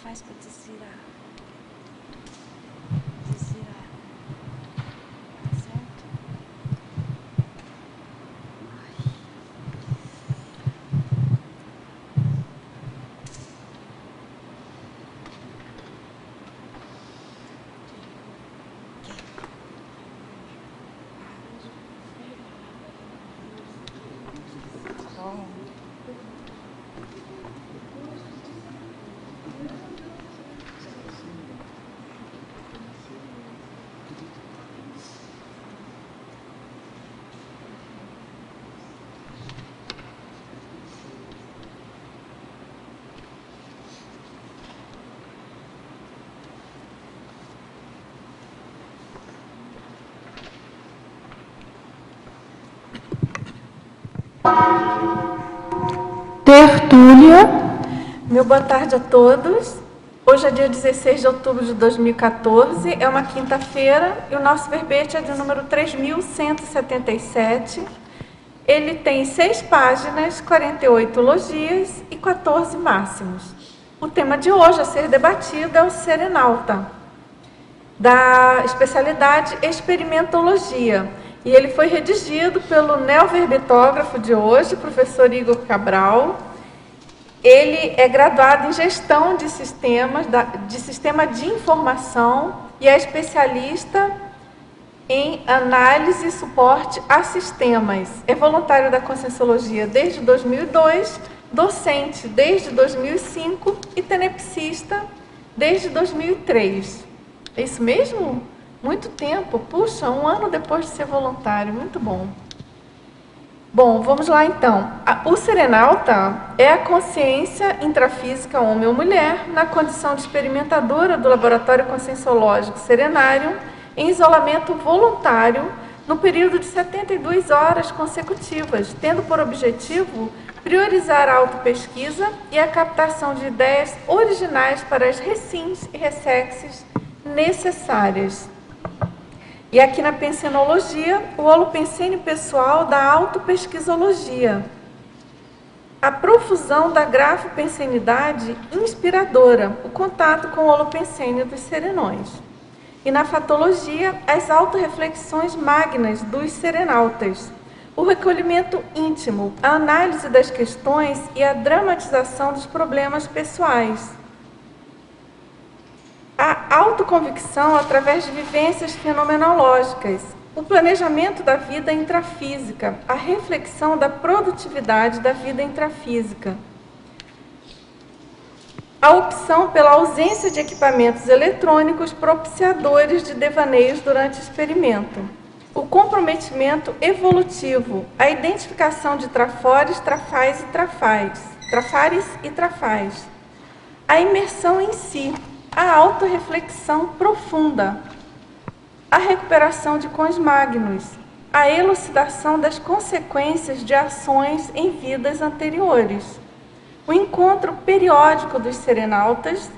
faz para desvirar? Desvirar. Tá certo? Tertúlia. Meu boa tarde a todos. Hoje é dia 16 de outubro de 2014, é uma quinta-feira e o nosso verbete é de número 3177. Ele tem 6 páginas, 48 logias e 14 máximos. O tema de hoje a ser debatido é o serenalta, da especialidade experimentologia. E ele foi redigido pelo neoverbetógrafo de hoje, professor Igor Cabral. Ele é graduado em gestão de sistemas, sistema de informação e é especialista em análise e suporte a sistemas. É voluntário da Conscienciologia desde 2002, docente desde 2005 e tenepsista desde 2003. É isso mesmo? Muito tempo. Puxa, 1 ano depois de ser voluntário. Muito bom. Bom, vamos lá então. O serenalta é a consciência intrafísica homem ou mulher na condição de experimentadora do laboratório conscienciológico serenário em isolamento voluntário no período de 72 horas consecutivas, tendo por objetivo priorizar a autopesquisa e a captação de ideias originais para as recins e ressexes necessárias. E aqui na pensenologia, o holopensene pessoal da autopesquisologia. A profusão da grafopensenidade inspiradora, o contato com o holopensene dos serenões. E na fatologia, as autorreflexões magnas dos serenautas. O recolhimento íntimo, a análise das questões e a dramatização dos problemas pessoais. A autoconvicção através de vivências fenomenológicas, o planejamento da vida intrafísica, a reflexão da produtividade da vida intrafísica, a opção pela ausência de equipamentos eletrônicos propiciadores de devaneios durante o experimento, o comprometimento evolutivo, a identificação de trafores, trafais e trafares e trafais, a imersão em si, a autorreflexão profunda, a recuperação de cons magnos, a elucidação das consequências de ações em vidas anteriores, o encontro periódico dos serenautas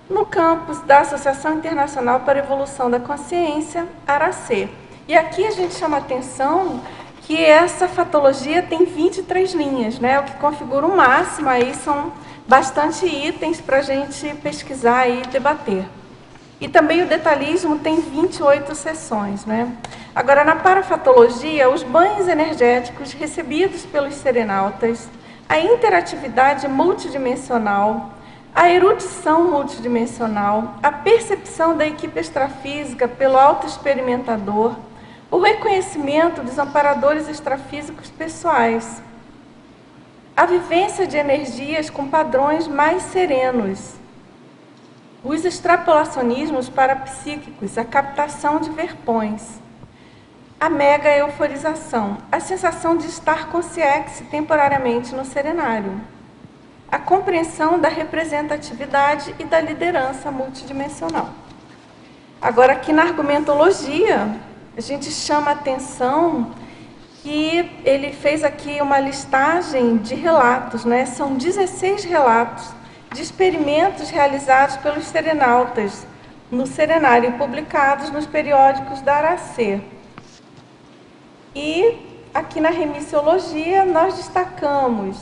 no campus da Associação Internacional para a Evolução da Consciência, ARACE. E aqui a gente chama a atenção que essa fatologia tem 23 linhas, né? O que configura o máximo, aí são bastante itens para a gente pesquisar e debater. E também o detalhismo tem 28 sessões, né? Agora, na parafatologia, os banhos energéticos recebidos pelos serenautas, a interatividade multidimensional, a erudição multidimensional, a percepção da equipe extrafísica pelo autoexperimentador, o reconhecimento dos amparadores extrafísicos pessoais, a vivência de energias com padrões mais serenos, os extrapolacionismos parapsíquicos, a captação de verpões, a mega euforização, a sensação de estar consciex temporariamente no serenário, a compreensão da representatividade e da liderança multidimensional. Agora, aqui na argumentologia, a gente chama a atenção que ele fez aqui uma listagem de relatos, né? São 16 relatos de experimentos realizados pelos serenautas no serenário, publicados nos periódicos da ARACE. E aqui na remissiologia nós destacamos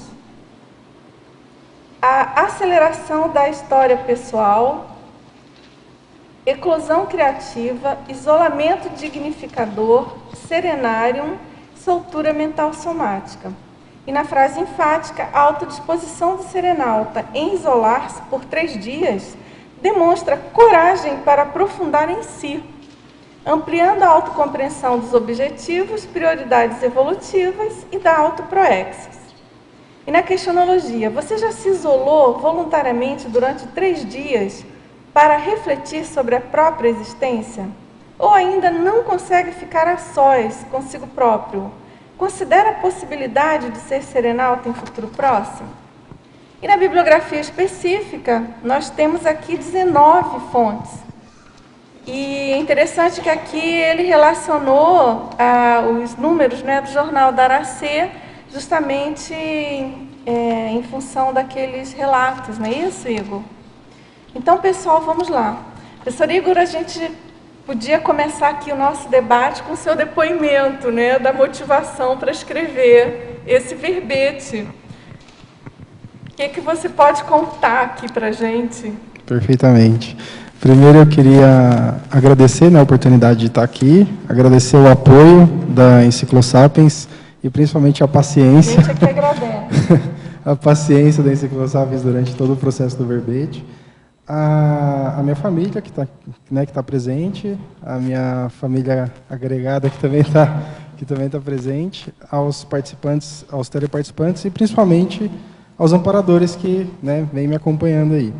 a aceleração da história pessoal, eclosão criativa, isolamento dignificador, serenárium, soltura mental somática. E na frase enfática, a autodisposição do serenalta em isolar-se por 3 dias demonstra coragem para aprofundar em si, ampliando a autocompreensão dos objetivos, prioridades evolutivas e da autoproexis. E na questionologia, você já se isolou voluntariamente durante 3 dias para refletir sobre a própria existência? Ou ainda não consegue ficar a sós consigo próprio? Considera a possibilidade de ser serenalta em futuro próximo? E na bibliografia específica, nós temos aqui 19 fontes. E é interessante que aqui ele relacionou os números, né, do Jornal da Aracê, justamente em função daqueles relatos, não é isso, Igor? Então, pessoal, vamos lá. Professor Igor, a gente podia começar aqui o nosso debate com o seu depoimento, né, da motivação para escrever esse verbete. O que você pode contar aqui para a gente? Perfeitamente. Primeiro, eu queria agradecer, né, a oportunidade de estar aqui, agradecer o apoio da Enciclosapiens e principalmente a paciência. A gente aqui agradece. A paciência da Enciclosapiens durante todo o processo do verbete. A minha família, que está presente, a minha família agregada, que também está presente, aos participantes, aos teleparticipantes e principalmente aos amparadores que, né, vêm me acompanhando aí.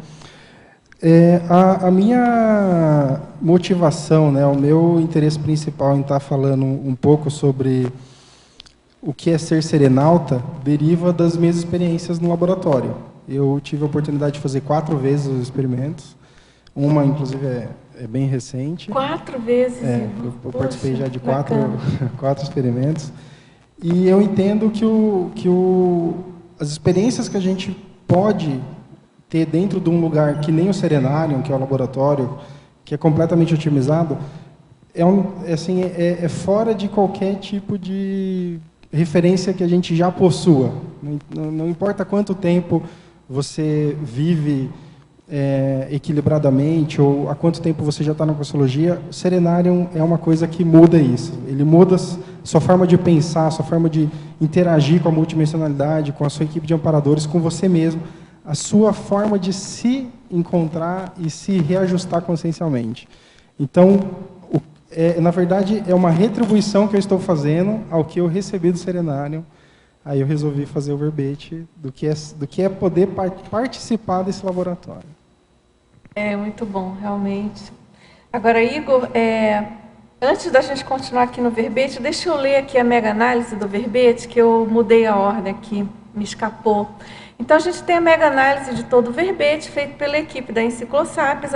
A minha motivação, né, o meu interesse principal em estar falando um pouco sobre o que é ser serenalta deriva das minhas experiências no laboratório. Eu tive a oportunidade de fazer 4 vezes os experimentos. Uma, inclusive, é bem recente. 4 vezes? Eu participei já de 4 experimentos. E eu entendo que as experiências que a gente pode ter dentro de um lugar que nem o Serenário, que é o laboratório, que é completamente otimizado, é fora de qualquer tipo de referência que a gente já possua. Não importa quanto tempo você vive equilibradamente ou há quanto tempo você já está na Consciologia, o Serenário é uma coisa que muda isso. Ele muda sua forma de pensar, sua forma de interagir com a multidimensionalidade, com a sua equipe de amparadores, com você mesmo, a sua forma de se encontrar e se reajustar consciencialmente. Então, na verdade, é uma retribuição que eu estou fazendo ao que eu recebi do Serenário. Aí eu resolvi fazer o verbete do que é poder participar desse laboratório. É muito bom, realmente. Agora, Igor, antes da gente continuar aqui no verbete, deixa eu ler aqui a mega-análise do verbete, que eu mudei a ordem aqui, me escapou. Então, a gente tem a mega-análise de todo o verbete, feito pela equipe da Enciclosapiens,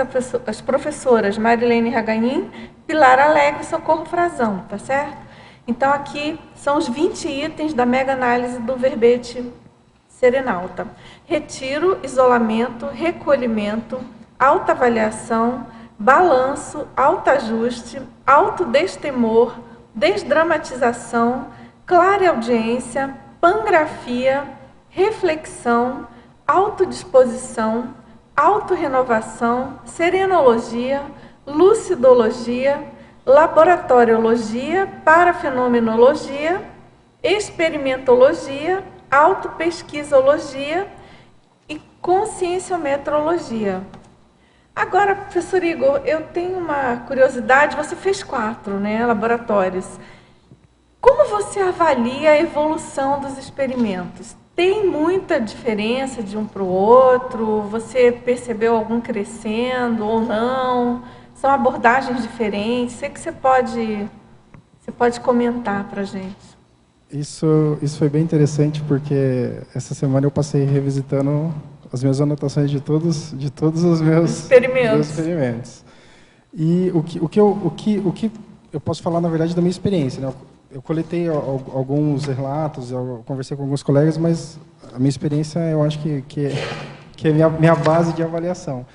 as professoras Marilene Raganin, Pilar Alegre e Socorro Frazão, tá certo? Então, aqui são os 20 itens da mega-análise do verbete serenalta. Retiro, isolamento, recolhimento, autoavaliação, balanço, autoajuste, autodestemor, desdramatização, clareaudiência, pangrafia, reflexão, autodisposição, autorrenovação, serenologia, lucidologia, laboratoriologia, parafenomenologia, experimentologia, autopesquisologia e conscienciometrologia. Agora, professor Igor, eu tenho uma curiosidade, você fez 4, né, laboratórios. Como você avalia a evolução dos experimentos? Tem muita diferença de um para o outro? Você percebeu algum crescendo ou não? São abordagens diferentes? Sei que você pode comentar para a gente. Isso foi bem interessante, porque essa semana eu passei revisitando as minhas anotações de todos os meus experimentos. E o que eu posso falar, na verdade, da minha experiência, né? Eu coletei alguns relatos, eu conversei com alguns colegas, mas a minha experiência, eu acho que é minha base de avaliação.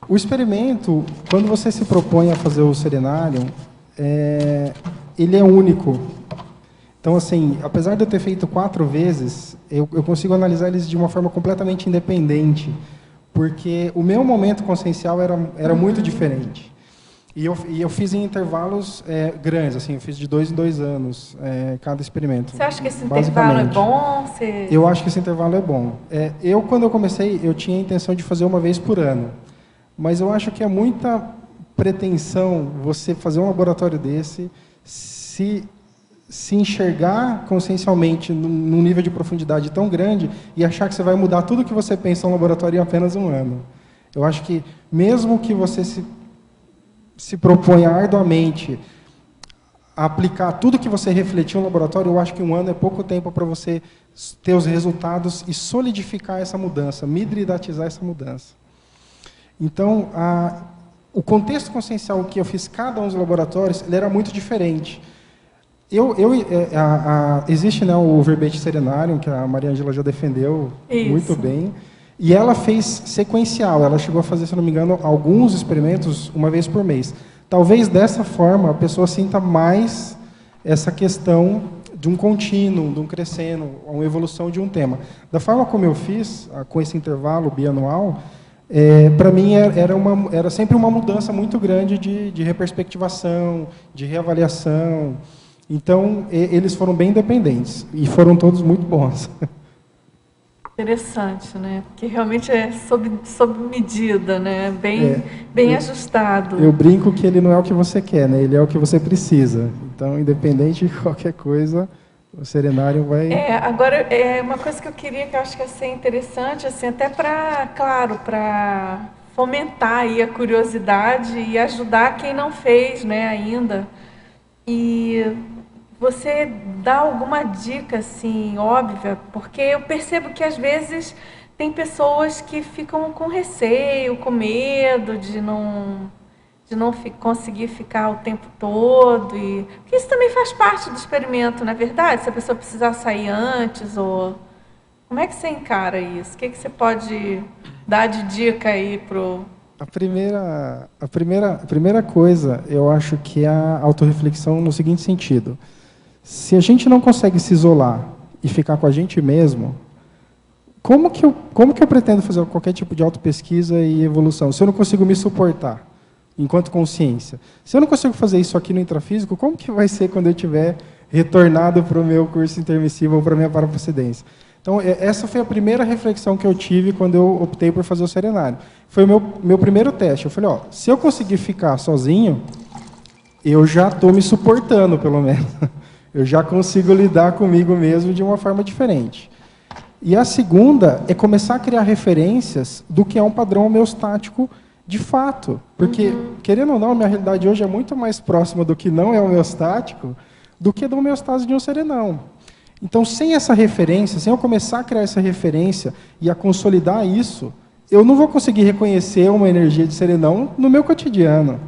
O experimento, quando você se propõe a fazer o Serenário, ele é único. Então, assim, apesar de eu ter feito 4 vezes, eu consigo analisar eles de uma forma completamente independente, porque o meu momento consciencial era muito diferente. E eu fiz em intervalos grandes, assim, eu fiz de 2 em 2 anos cada experimento. Você acha que esse intervalo é bom? Eu acho que esse intervalo é bom. Quando eu comecei, eu tinha a intenção de fazer uma vez por ano, mas eu acho que é muita pretensão você fazer um laboratório desse, se enxergar consciencialmente num nível de profundidade tão grande e achar que você vai mudar tudo que você pensa no laboratório em apenas um ano. Eu acho que, mesmo que você se proponha arduamente a aplicar tudo que você refletiu no laboratório, eu acho que um ano é pouco tempo para você ter os resultados e solidificar essa mudança, midridatizar essa mudança. Então, o contexto consciencial que eu fiz cada um dos laboratórios, ele era muito diferente. Existe, né, o verbete serenário, que a Maria Ângela já defendeu muito bem, e ela fez sequencial, ela chegou a fazer, se não me engano, alguns experimentos uma vez por mês. Talvez dessa forma a pessoa sinta mais essa questão de um contínuo, de um crescendo, uma evolução de um tema. Da forma como eu fiz, com esse intervalo bianual, para mim era sempre uma mudança muito grande de reperspectivação, de reavaliação. Então, eles foram bem independentes e foram todos muito bons. Interessante, né? Porque realmente é sob medida, né? Bem ajustado. Eu brinco que ele não é o que você quer, né? Ele é o que você precisa. Então, independente de qualquer coisa, o serenário vai... Agora, uma coisa que eu queria, que eu acho que ia ser interessante, assim, até para fomentar aí a curiosidade e ajudar quem não fez, né, ainda. E você dá alguma dica, assim, óbvia? Porque eu percebo que, às vezes, tem pessoas que ficam com receio, com medo de não conseguir ficar o tempo todo. Porque isso também faz parte do experimento, não é verdade? Se a pessoa precisar sair antes, ou... Como é que você encara isso? O que você pode dar de dica aí pro... A primeira coisa, eu acho que é a autorreflexão no seguinte sentido. Se a gente não consegue se isolar e ficar com a gente mesmo, como que eu pretendo fazer qualquer tipo de autopesquisa e evolução, se eu não consigo me suportar enquanto consciência? Se eu não consigo fazer isso aqui no intrafísico, como que vai ser quando eu tiver retornado para o meu curso intermissivo ou para a minha paraprocedência? Então, essa foi a primeira reflexão que eu tive quando eu optei por fazer o serenário. Foi o meu primeiro teste. Eu falei, se eu conseguir ficar sozinho, eu já estou me suportando, pelo menos. Eu já consigo lidar comigo mesmo de uma forma diferente. E a segunda é começar a criar referências do que é um padrão homeostático de fato. Porque, querendo ou não, a minha realidade hoje é muito mais próxima do que não é homeostático do que da homeostase de um serenão. Então, sem essa referência, sem eu começar a criar essa referência e a consolidar isso, eu não vou conseguir reconhecer uma energia de serenão no meu cotidiano.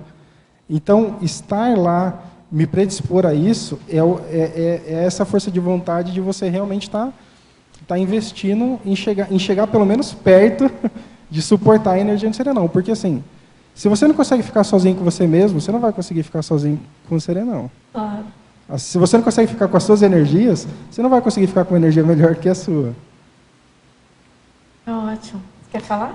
Então, estar lá, me predispor a isso, é essa força de vontade de você realmente estar investindo em chegar pelo menos perto de suportar a energia de serenão. Porque, assim, se você não consegue ficar sozinho com você mesmo, você não vai conseguir ficar sozinho com o serenão. Claro. Se você não consegue ficar com as suas energias, você não vai conseguir ficar com uma energia melhor que a sua. Ótimo. Você quer falar?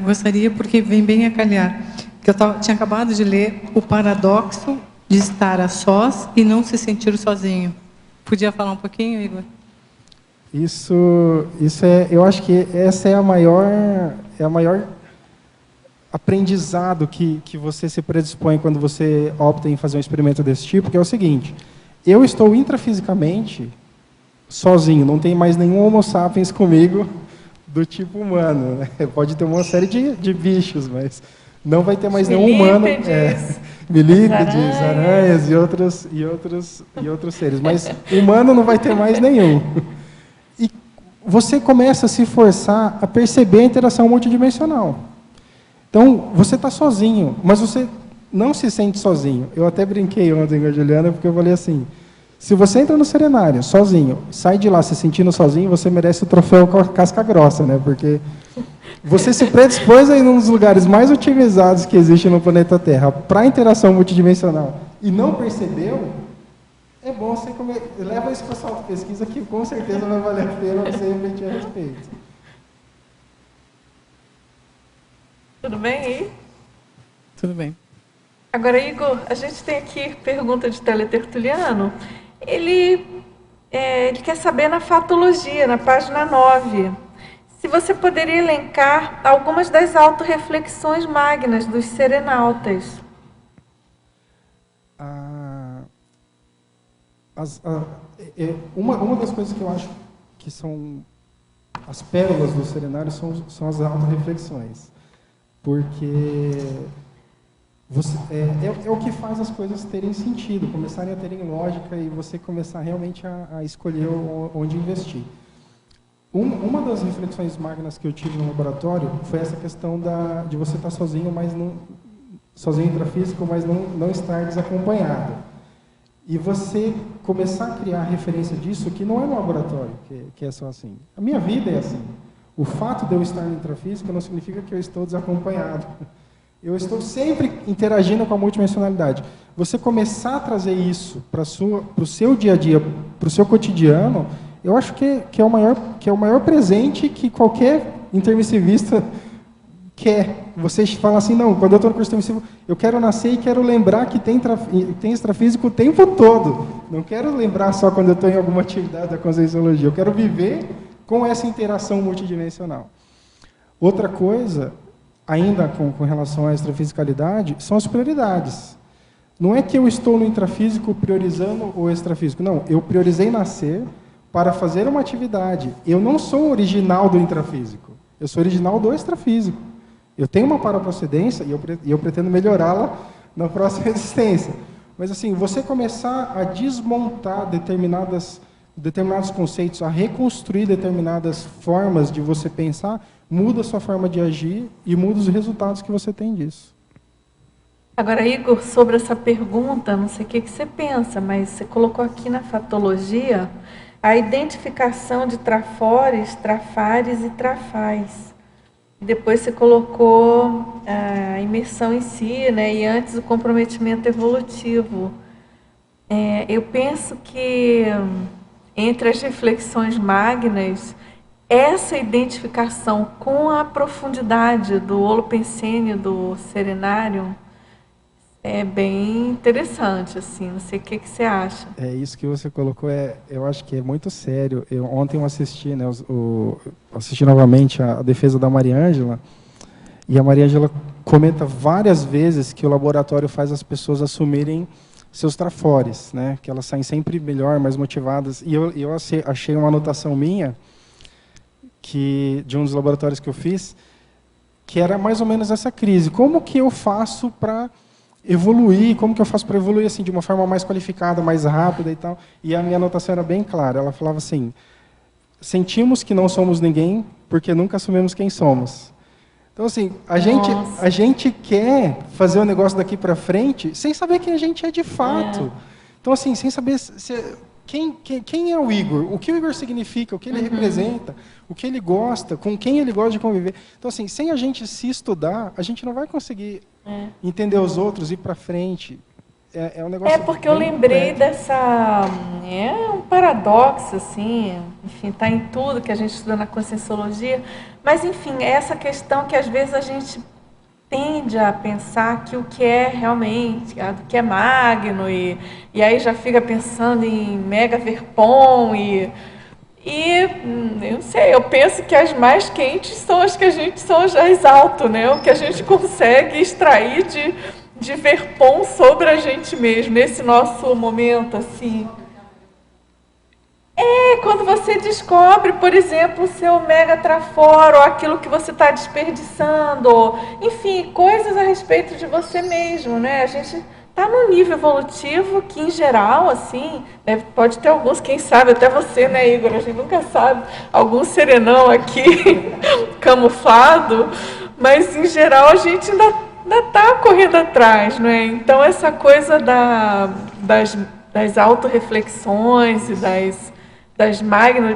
Gostaria, porque vem bem a calhar. Que eu tinha acabado de ler O Paradoxo de Estar a Sós e Não Se Sentir Sozinho. Podia falar um pouquinho, Igor? Isso eu acho que essa é a maior aprendizado que você se predispõe quando você opta em fazer um experimento desse tipo, que é o seguinte: eu estou intrafisicamente sozinho, não tem mais nenhum homo sapiens comigo do tipo humano, né? Pode ter uma série de bichos, mas não vai ter mais nenhum humano. Milípedes, aranhas e outros seres. Mas humano não vai ter mais nenhum. E você começa a se forçar a perceber a interação multidimensional. Então, você está sozinho, mas você não se sente sozinho. Eu até brinquei ontem com a Juliana, porque eu falei assim, se você entra no serenário sozinho, sai de lá se sentindo sozinho, você merece o troféu casca grossa, né? Porque você se predispôs a ir num dos lugares mais otimizados que existe no planeta Terra para a interação multidimensional e não percebeu, é bom você leva isso para a sua pesquisa, que com certeza vai valer a pena você refletir a respeito. Tudo bem aí? Tudo bem. Agora, Igor, a gente tem aqui pergunta de teletertuliano. Ele quer saber na fatologia, na página 9, se você poderia elencar algumas das autorreflexões magnas dos serenautas. Uma das coisas que eu acho que são as pérolas do serenário são as autorreflexões. Porque é o que faz as coisas terem sentido, começarem a terem lógica e você começar realmente a escolher onde investir. Uma das reflexões magnas que eu tive no laboratório foi essa questão de você estar sozinho, mas sozinho intrafísico, mas não estar desacompanhado. E você começar a criar referência disso, que não é no laboratório, que é só assim. A minha vida é assim. O fato de eu estar no intrafísico não significa que eu estou desacompanhado. Eu estou sempre interagindo com a multidimensionalidade. Você começar a trazer isso para o seu dia a dia, para o seu cotidiano, eu acho que é o maior presente que qualquer intermissivista quer. Você fala assim, não, quando eu estou no curso intermissivo, eu quero nascer e quero lembrar que tem extrafísico o tempo todo. Não quero lembrar só quando eu estou em alguma atividade da conscienciologia. Eu quero viver com essa interação multidimensional. Outra coisa, ainda com relação à extrafisicalidade, são as prioridades. Não é que eu estou no intrafísico priorizando o extrafísico. Não, eu priorizei nascer para fazer uma atividade. Eu não sou original do intrafísico. Eu sou original do extrafísico. Eu tenho uma paraprocedência e eu pretendo melhorá-la na próxima existência. Mas, assim, você começar a desmontar determinados conceitos, a reconstruir determinadas formas de você pensar, muda a sua forma de agir e muda os resultados que você tem disso. Agora, Igor, sobre essa pergunta, não sei o que você pensa, mas você colocou aqui na fatologia a identificação de trafores, trafares e trafais. Depois você colocou a imersão em si, né, e antes o comprometimento evolutivo. Eu penso que entre as reflexões magnas, essa identificação com a profundidade do holopensene, do serenário, é bem interessante, assim. Não sei o que você acha. É isso que você colocou, eu acho que é muito sério. Ontem eu assisti, né, assisti novamente a defesa da Maria Ângela, e a Maria Ângela comenta várias vezes que o laboratório faz as pessoas assumirem seus trafores, né, que elas saem sempre melhor, mais motivadas. E eu achei uma anotação minha, de um dos laboratórios que eu fiz, que era mais ou menos essa crise. Como que eu faço para evoluir, como que eu faço para evoluir assim, de uma forma mais qualificada, mais rápida e tal. E a minha anotação era bem clara, ela falava assim, sentimos que não somos ninguém porque nunca assumimos quem somos. Então, assim, a gente quer fazer o negócio daqui para frente sem saber quem a gente é de fato. Então, assim, sem saber quem é o Igor, o que o Igor significa, o que ele representa, o que ele gosta, com quem ele gosta de conviver. Então, assim, sem a gente se estudar, a gente não vai conseguir entender os outros, ir para frente. É um negócio. Porque eu lembrei dessa. É um paradoxo, assim, enfim, está em tudo que a gente estuda na conscienciologia, mas, enfim, é essa questão que às vezes a gente tende a pensar que o que é realmente, o que é magno, e aí já fica pensando em mega verpom, e eu não sei, eu penso que as mais quentes são as que a gente são as alto, né? O que a gente consegue extrair de verpom sobre a gente mesmo, nesse nosso momento, assim. Quando você descobre, por exemplo, o seu mega traforo, ou aquilo que você está desperdiçando, enfim, coisas a respeito de você mesmo, né? A gente está num nível evolutivo que, em geral, assim, né, pode ter alguns, quem sabe, até você, né, Igor? A gente nunca sabe, algum serenão aqui camuflado, mas, em geral, a gente ainda está correndo atrás, não é? Então, essa coisa das autorreflexões e das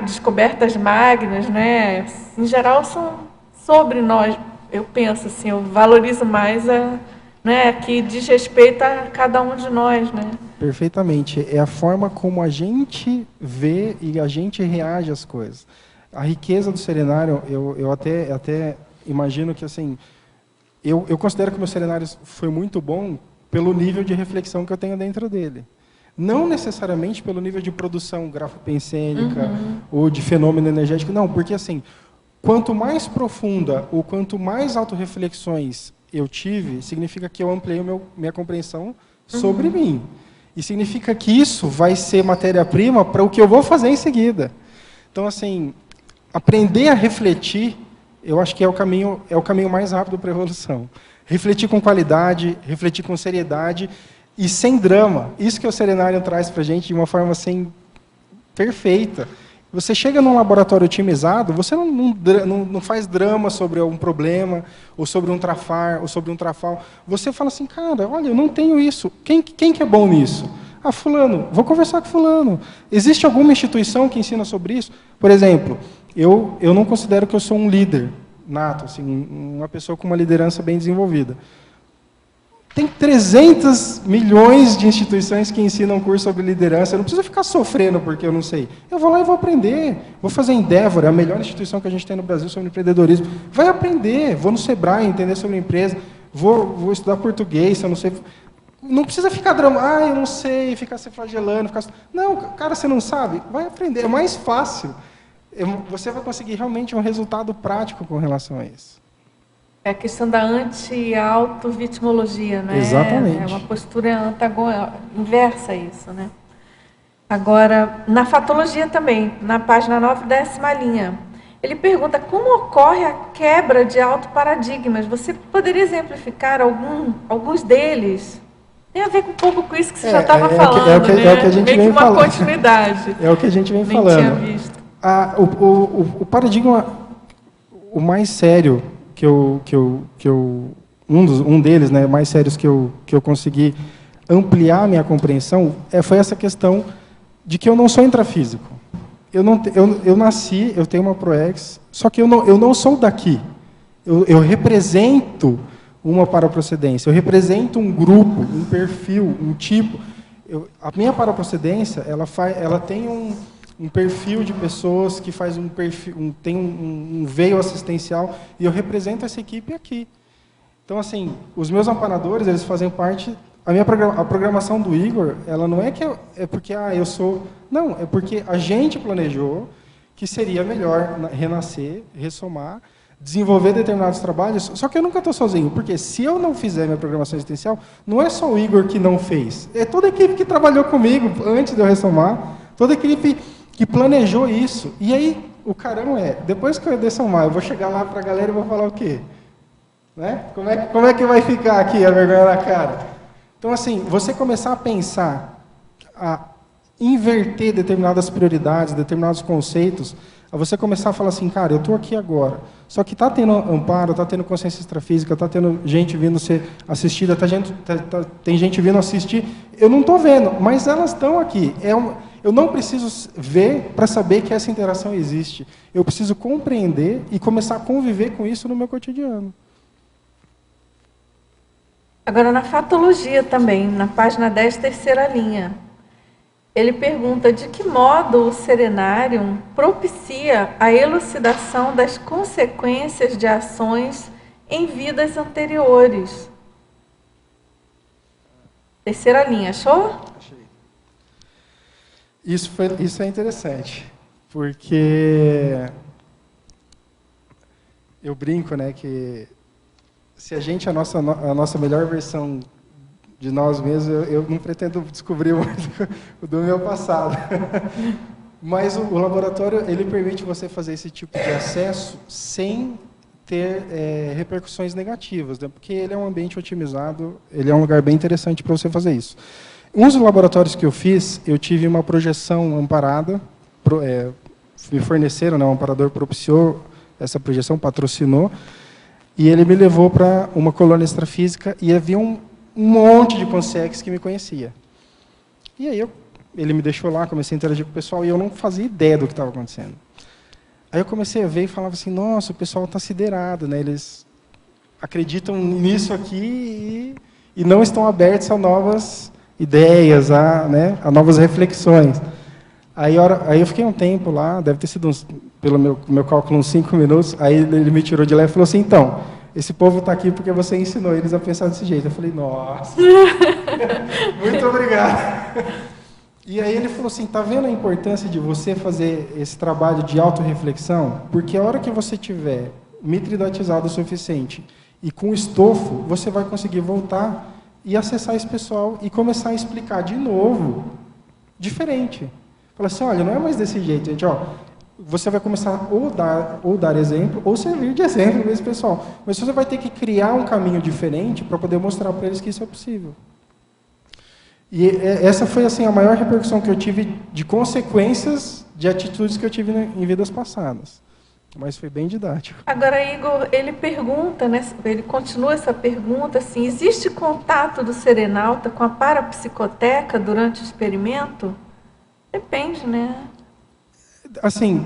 descobertas magnas, né? Em geral, são sobre nós. Eu penso assim, eu valorizo mais né, que diz respeito a cada um de nós, né? Perfeitamente. É a forma como a gente vê e a gente reage às coisas. A riqueza do serenário, eu até imagino que, assim, eu considero que o meu serenário foi muito bom pelo nível de reflexão que eu tenho dentro dele. Não necessariamente pelo nível de produção grafopensênica ou de fenômeno energético, não, porque, assim, quanto mais profunda ou quanto mais autorreflexões eu tive, significa que eu ampliei minha compreensão sobre mim. E significa que isso vai ser matéria-prima para o que eu vou fazer em seguida. Então, assim, aprender a refletir, eu acho que é o caminho mais rápido para a evolução. Refletir com qualidade, refletir com seriedade e sem drama. Isso que o Serenário traz para a gente de uma forma assim, perfeita. Você chega num laboratório otimizado, você não faz drama sobre um problema, ou sobre um trafar, ou sobre um trafal. Você fala assim, cara, olha, eu não tenho isso. Quem que é bom nisso? Ah, fulano, vou conversar com fulano. Existe alguma instituição que ensina sobre isso? Por exemplo, eu não considero que eu sou um líder nato, assim, uma pessoa com uma liderança bem desenvolvida. Tem 300 milhões de instituições que ensinam curso sobre liderança. Eu não preciso ficar sofrendo porque eu não sei. Eu vou lá e vou aprender. Vou fazer Endeavor, a melhor instituição que a gente tem no Brasil sobre empreendedorismo. Vai aprender. Vou no Sebrae entender sobre empresa. Vou estudar português, se eu não sei. Não precisa ficar eu não sei, ficar se flagelando. Não, cara, você não sabe? Vai aprender. É mais fácil. Você vai conseguir realmente um resultado prático com relação a isso. É a questão da anti-auto-vitimologia, né? Exatamente. É uma postura inversa a isso, né? Agora, na fatologia também, na página 9, 10ª linha, ele pergunta como ocorre a quebra de autoparadigmas. Você poderia exemplificar alguns deles? Tem a ver um pouco com isso que você já estava falando, é o que a gente meio vem que uma falando. continuidade. É o que a gente vem Nem falando. tinha visto. O paradigma, o mais sério um deles, né, mais sérios que eu consegui ampliar a minha compreensão foi essa questão de que eu não sou intrafísico. Eu nasci, eu tenho uma ProEx, só que eu não sou daqui. Eu represento uma paraprocedência, eu represento um grupo, um perfil, um tipo. A minha paraprocedência, ela tem um perfil de pessoas que faz tem um veio assistencial, e eu represento essa equipe aqui. Então, assim, os meus amparadores, eles fazem parte. A programação do Igor, ela não é que é porque eu sou. Não, é porque a gente planejou que seria melhor renascer, ressomar, desenvolver determinados trabalhos, só que eu nunca estou sozinho, porque se eu não fizer minha programação existencial, não é só o Igor que não fez, é toda a equipe que trabalhou comigo antes de eu ressomar, toda a equipe que planejou isso. E aí, o carão depois que eu ressomar, eu vou chegar lá para a galera e vou falar o quê? Né? Como é que vai ficar aqui a vergonha na cara? Então, assim, você começar a pensar, a inverter determinadas prioridades, determinados conceitos, a você começar a falar assim, cara, eu estou aqui agora, só que está tendo amparo, está tendo consciência extrafísica, está tendo gente vindo ser assistida, tem gente vindo assistir, eu não estou vendo, mas elas estão aqui. Eu não preciso ver para saber que essa interação existe. Eu preciso compreender e começar a conviver com isso no meu cotidiano. Agora, na fatologia também, na página 10, 3ª linha, ele pergunta de que modo o serenário propicia a elucidação das consequências de ações em vidas anteriores. 3ª linha, achou? Achei. Isso é interessante, porque eu brinco, né, que se a gente é a nossa melhor versão de nós mesmos, eu não pretendo descobrir muito do meu passado. Mas o laboratório, ele permite você fazer esse tipo de acesso sem ter repercussões negativas, né? Porque ele é um ambiente otimizado, ele é um lugar bem interessante para você fazer isso. Um dos laboratórios que eu fiz, eu tive uma projeção amparada, me forneceram, né, um amparador propiciou essa projeção, patrocinou, e ele me levou para uma colônia extrafísica e havia um monte de consegues que me conhecia. E aí ele me deixou lá, comecei a interagir com o pessoal e eu não fazia ideia do que estava acontecendo. Aí eu comecei a ver e falava assim, nossa, o pessoal está siderado, né? Eles acreditam nisso aqui e não estão abertos a novas ideias, né, a novas reflexões. Aí eu fiquei um tempo lá, deve ter sido, pelo meu cálculo, uns 5 minutos, aí ele me tirou de lá e falou assim, então, esse povo está aqui porque você ensinou eles a pensar desse jeito. Eu falei, nossa, muito obrigado. E aí ele falou assim, tá vendo a importância de você fazer esse trabalho de autorreflexão? Porque a hora que você tiver mitridatizado o suficiente e com estofo, você vai conseguir voltar e acessar esse pessoal e começar a explicar de novo, diferente. Fala assim, olha, não é mais desse jeito, gente, ó. Você vai começar ou dar exemplo, ou servir de exemplo para esse pessoal. Mas você vai ter que criar um caminho diferente para poder mostrar para eles que isso é possível. E essa foi assim, a maior repercussão que eu tive de consequências de atitudes que eu tive em vidas passadas. Mas foi bem didático. Agora, Igor, ele pergunta, né, ele continua essa pergunta, assim, existe contato do serenauta com a parapsicoteca durante o experimento? Depende, né? Assim,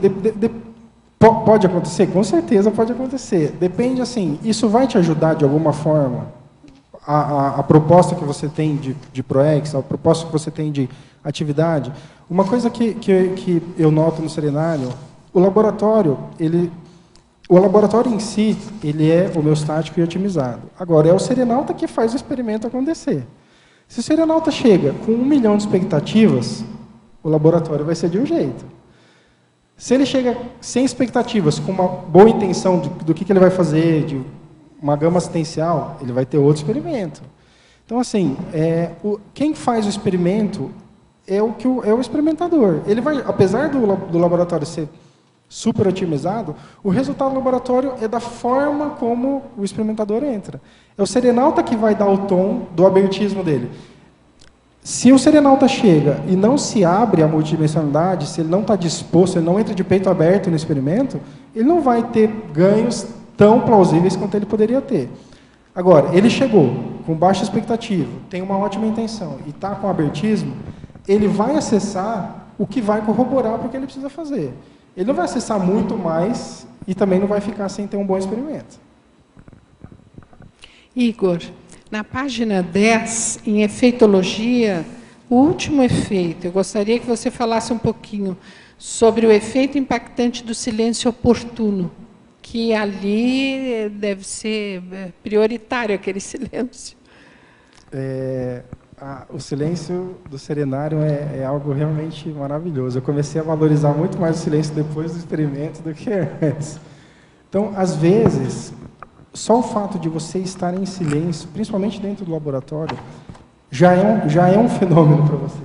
pode acontecer? Com certeza pode acontecer. Depende, assim, isso vai te ajudar de alguma forma? A proposta que você tem de ProEx, a proposta que você tem de atividade? Uma coisa que eu noto no Serenário, o laboratório em si, ele é homeostático e otimizado. Agora, é o serenauta que faz o experimento acontecer. Se o serenauta chega com 1 milhão de expectativas, o laboratório vai ser de um jeito. Se ele chega sem expectativas, com uma boa intenção do que ele vai fazer, de uma gama assistencial, ele vai ter outro experimento. Então, assim, quem faz o experimento é o experimentador. Ele vai, apesar do laboratório ser super otimizado, o resultado do laboratório é da forma como o experimentador entra. É o serenauta que vai dar o tom do abertismo dele. Se o serenauta chega e não se abre à multidimensionalidade, se ele não está disposto, ele não entra de peito aberto no experimento, ele não vai ter ganhos tão plausíveis quanto ele poderia ter. Agora, ele chegou com baixa expectativa, tem uma ótima intenção e está com abertismo, ele vai acessar o que vai corroborar para o que ele precisa fazer. Ele não vai acessar muito mais e também não vai ficar sem ter um bom experimento. Igor, na página 10, em efeitologia, o último efeito, eu gostaria que você falasse um pouquinho sobre o efeito impactante do silêncio oportuno, que ali deve ser prioritário, aquele silêncio. O silêncio do serenário é algo realmente maravilhoso. Eu comecei a valorizar muito mais o silêncio depois do experimento do que antes. Então, às vezes, só o fato de você estar em silêncio, principalmente dentro do laboratório, já é um fenômeno para você.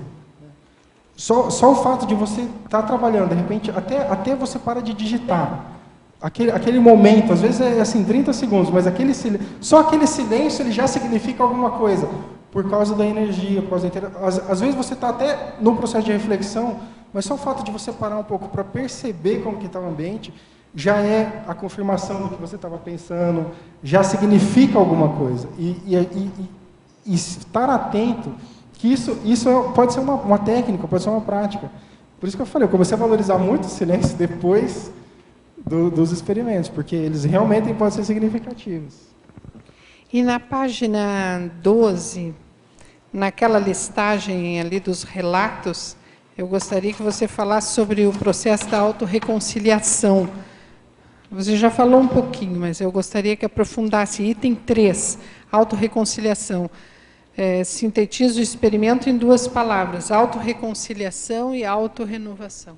Só o fato de você estar trabalhando, de repente, até você para de digitar. Aquele momento, às vezes é assim, 30 segundos, mas só aquele silêncio ele já significa alguma coisa, por causa da energia, por causa às vezes você está até no processo de reflexão, mas só o fato de você parar um pouco para perceber como que está o ambiente, já é a confirmação do que você estava pensando, já significa alguma coisa. E estar atento, que isso pode ser uma técnica, pode ser uma prática. Por isso que eu falei, eu comecei a valorizar muito o silêncio depois dos experimentos, porque eles realmente podem ser significativos. E na página 12, naquela listagem ali dos relatos, eu gostaria que você falasse sobre o processo da autorreconciliação. Você já falou um pouquinho, mas eu gostaria que aprofundasse. Item 3, autorreconciliação. Sintetiza o experimento em 2 palavras, autorreconciliação e autorrenovação.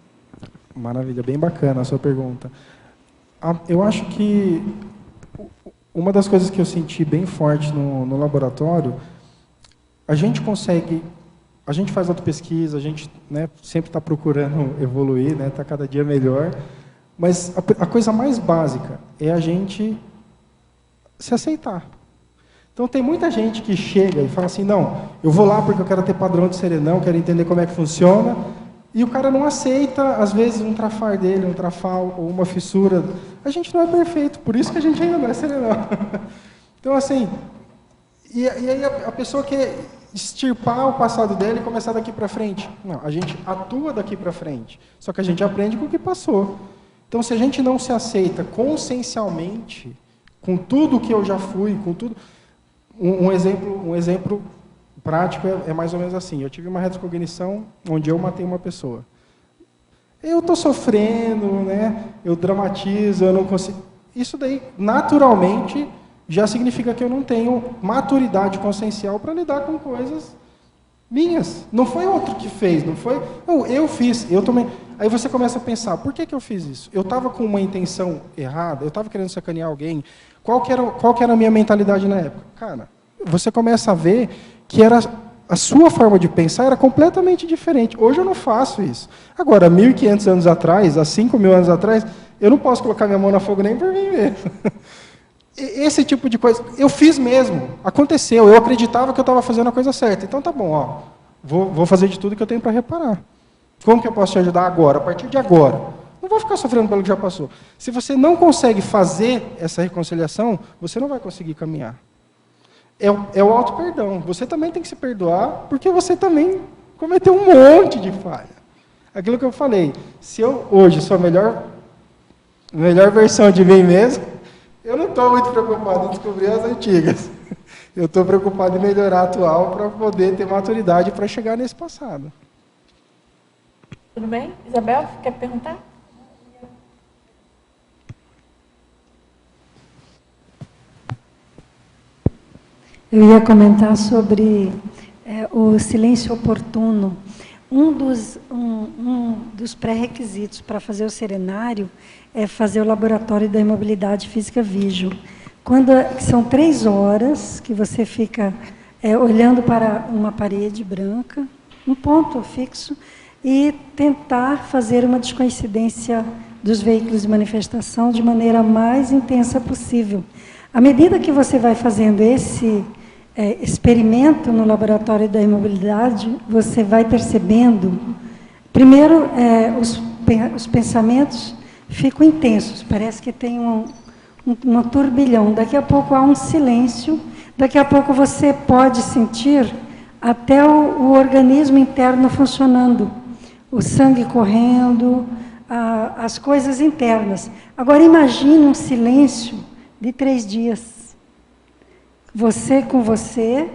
Maravilha, bem bacana a sua pergunta. Eu acho que uma das coisas que eu senti bem forte no laboratório, a gente faz autopesquisa, a gente, né, sempre está procurando evoluir, né, está cada dia melhor, mas a coisa mais básica é a gente se aceitar. Então, tem muita gente que chega e fala assim, não, eu vou lá porque eu quero ter padrão de serenão, quero entender como é que funciona, e o cara não aceita, às vezes, um trafar dele, um trafal ou uma fissura. A gente não é perfeito, por isso que a gente ainda não é serenão. Então, assim, e aí a pessoa quer extirpar o passado dele e começar daqui para frente. Não, a gente atua daqui para frente, só que a gente aprende com o que passou. Então, se a gente não se aceita consciencialmente, com tudo que eu já fui, com tudo, Um exemplo prático é mais ou menos assim. Eu tive uma retrocognição onde eu matei uma pessoa. Eu estou sofrendo, né? Eu dramatizo, eu não consigo... Isso daí, naturalmente, já significa que eu não tenho maturidade consciencial para lidar com coisas minhas. Não foi outro que fez, não foi... Não, eu fiz, eu também... Aí você começa a pensar, por que eu fiz isso? Eu estava com uma intenção errada? Eu estava querendo sacanear alguém? Qual que era a minha mentalidade na época? Cara, você começa a ver que a sua forma de pensar era completamente diferente. Hoje eu não faço isso. Agora, 1.500 anos atrás, há 5.000 anos atrás, eu não posso colocar minha mão na fogo nem por mim mesmo. Esse tipo de coisa, eu fiz mesmo, aconteceu, eu acreditava que eu estava fazendo a coisa certa. Então tá bom, ó, vou fazer de tudo que eu tenho para reparar. Como que eu posso te ajudar agora, a partir de agora? Não vou ficar sofrendo pelo que já passou. Se você não consegue fazer essa reconciliação, você não vai conseguir caminhar. É o auto-perdão. Você também tem que se perdoar, porque você também cometeu um monte de falha. Aquilo que eu falei, se eu hoje sou a melhor versão de mim mesmo, eu não estou muito preocupado em descobrir as antigas. Eu estou preocupado em melhorar a atual para poder ter maturidade para chegar nesse passado. Tudo bem? Isabel, quer perguntar? Eu ia comentar sobre o silêncio oportuno. Um dos pré-requisitos para fazer o serenário é fazer o laboratório da imobilidade física Vigio. São 3 horas que você fica olhando para uma parede branca, um ponto fixo, e tentar fazer uma descoincidência dos veículos de manifestação de maneira mais intensa possível. À medida que você vai fazendo esse experimento no laboratório da imobilidade, você vai percebendo, primeiro, os pensamentos ficam intensos, parece que tem um turbilhão, daqui a pouco há um silêncio, daqui a pouco você pode sentir até o organismo interno funcionando, o sangue correndo, as coisas internas. Agora imagine um silêncio de 3 dias. Você com você,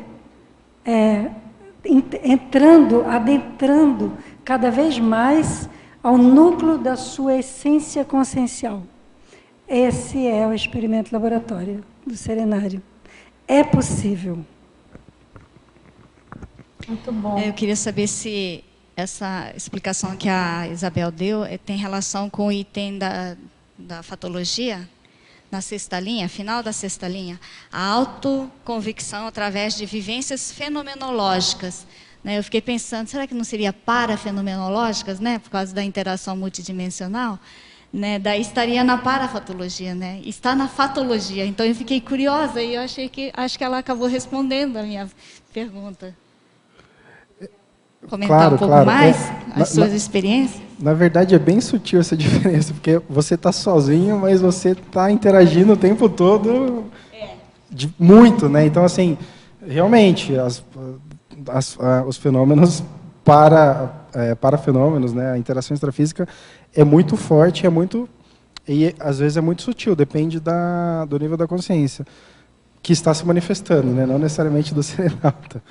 adentrando cada vez mais ao núcleo da sua essência consciencial. Esse é o experimento laboratório do serenário. É possível. Muito bom. Eu queria saber se essa explicação que a Isabel deu tem relação com o item da fatologia, na 6ª linha, final da 6ª linha, a autoconvicção através de vivências fenomenológicas. Né? Eu fiquei pensando, será que não seria parafenomenológicas, né? Por causa da interação multidimensional? Né? Daí estaria na parafatologia, né? Está na fatologia. Então eu fiquei curiosa e eu acho que ela acabou respondendo a minha pergunta. Comentar um pouco mais as suas experiências? Na verdade, é bem sutil essa diferença, porque você está sozinho, mas você está interagindo o tempo todo muito, né? Então, assim, realmente, os fenômenos parafenômenos, né? A interação extrafísica é muito forte, e às vezes é muito sutil, depende do nível da consciência que está se manifestando, né? Não necessariamente do serenauta.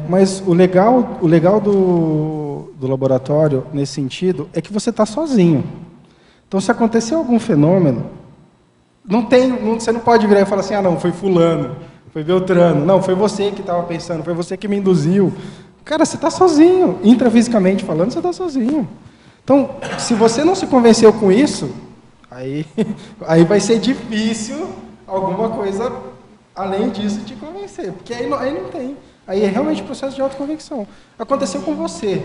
Mas o legal do laboratório, nesse sentido, é que você está sozinho. Então, se acontecer algum fenômeno, você não pode virar e falar assim, não, foi fulano, foi Beltrano, não, foi você que estava pensando, foi você que me induziu. Cara, você está sozinho, intrafisicamente falando, você está sozinho. Então, se você não se convenceu com isso, aí vai ser difícil alguma coisa além disso te convencer, porque aí não tem. Aí é realmente um processo de autoconvicção. Aconteceu com você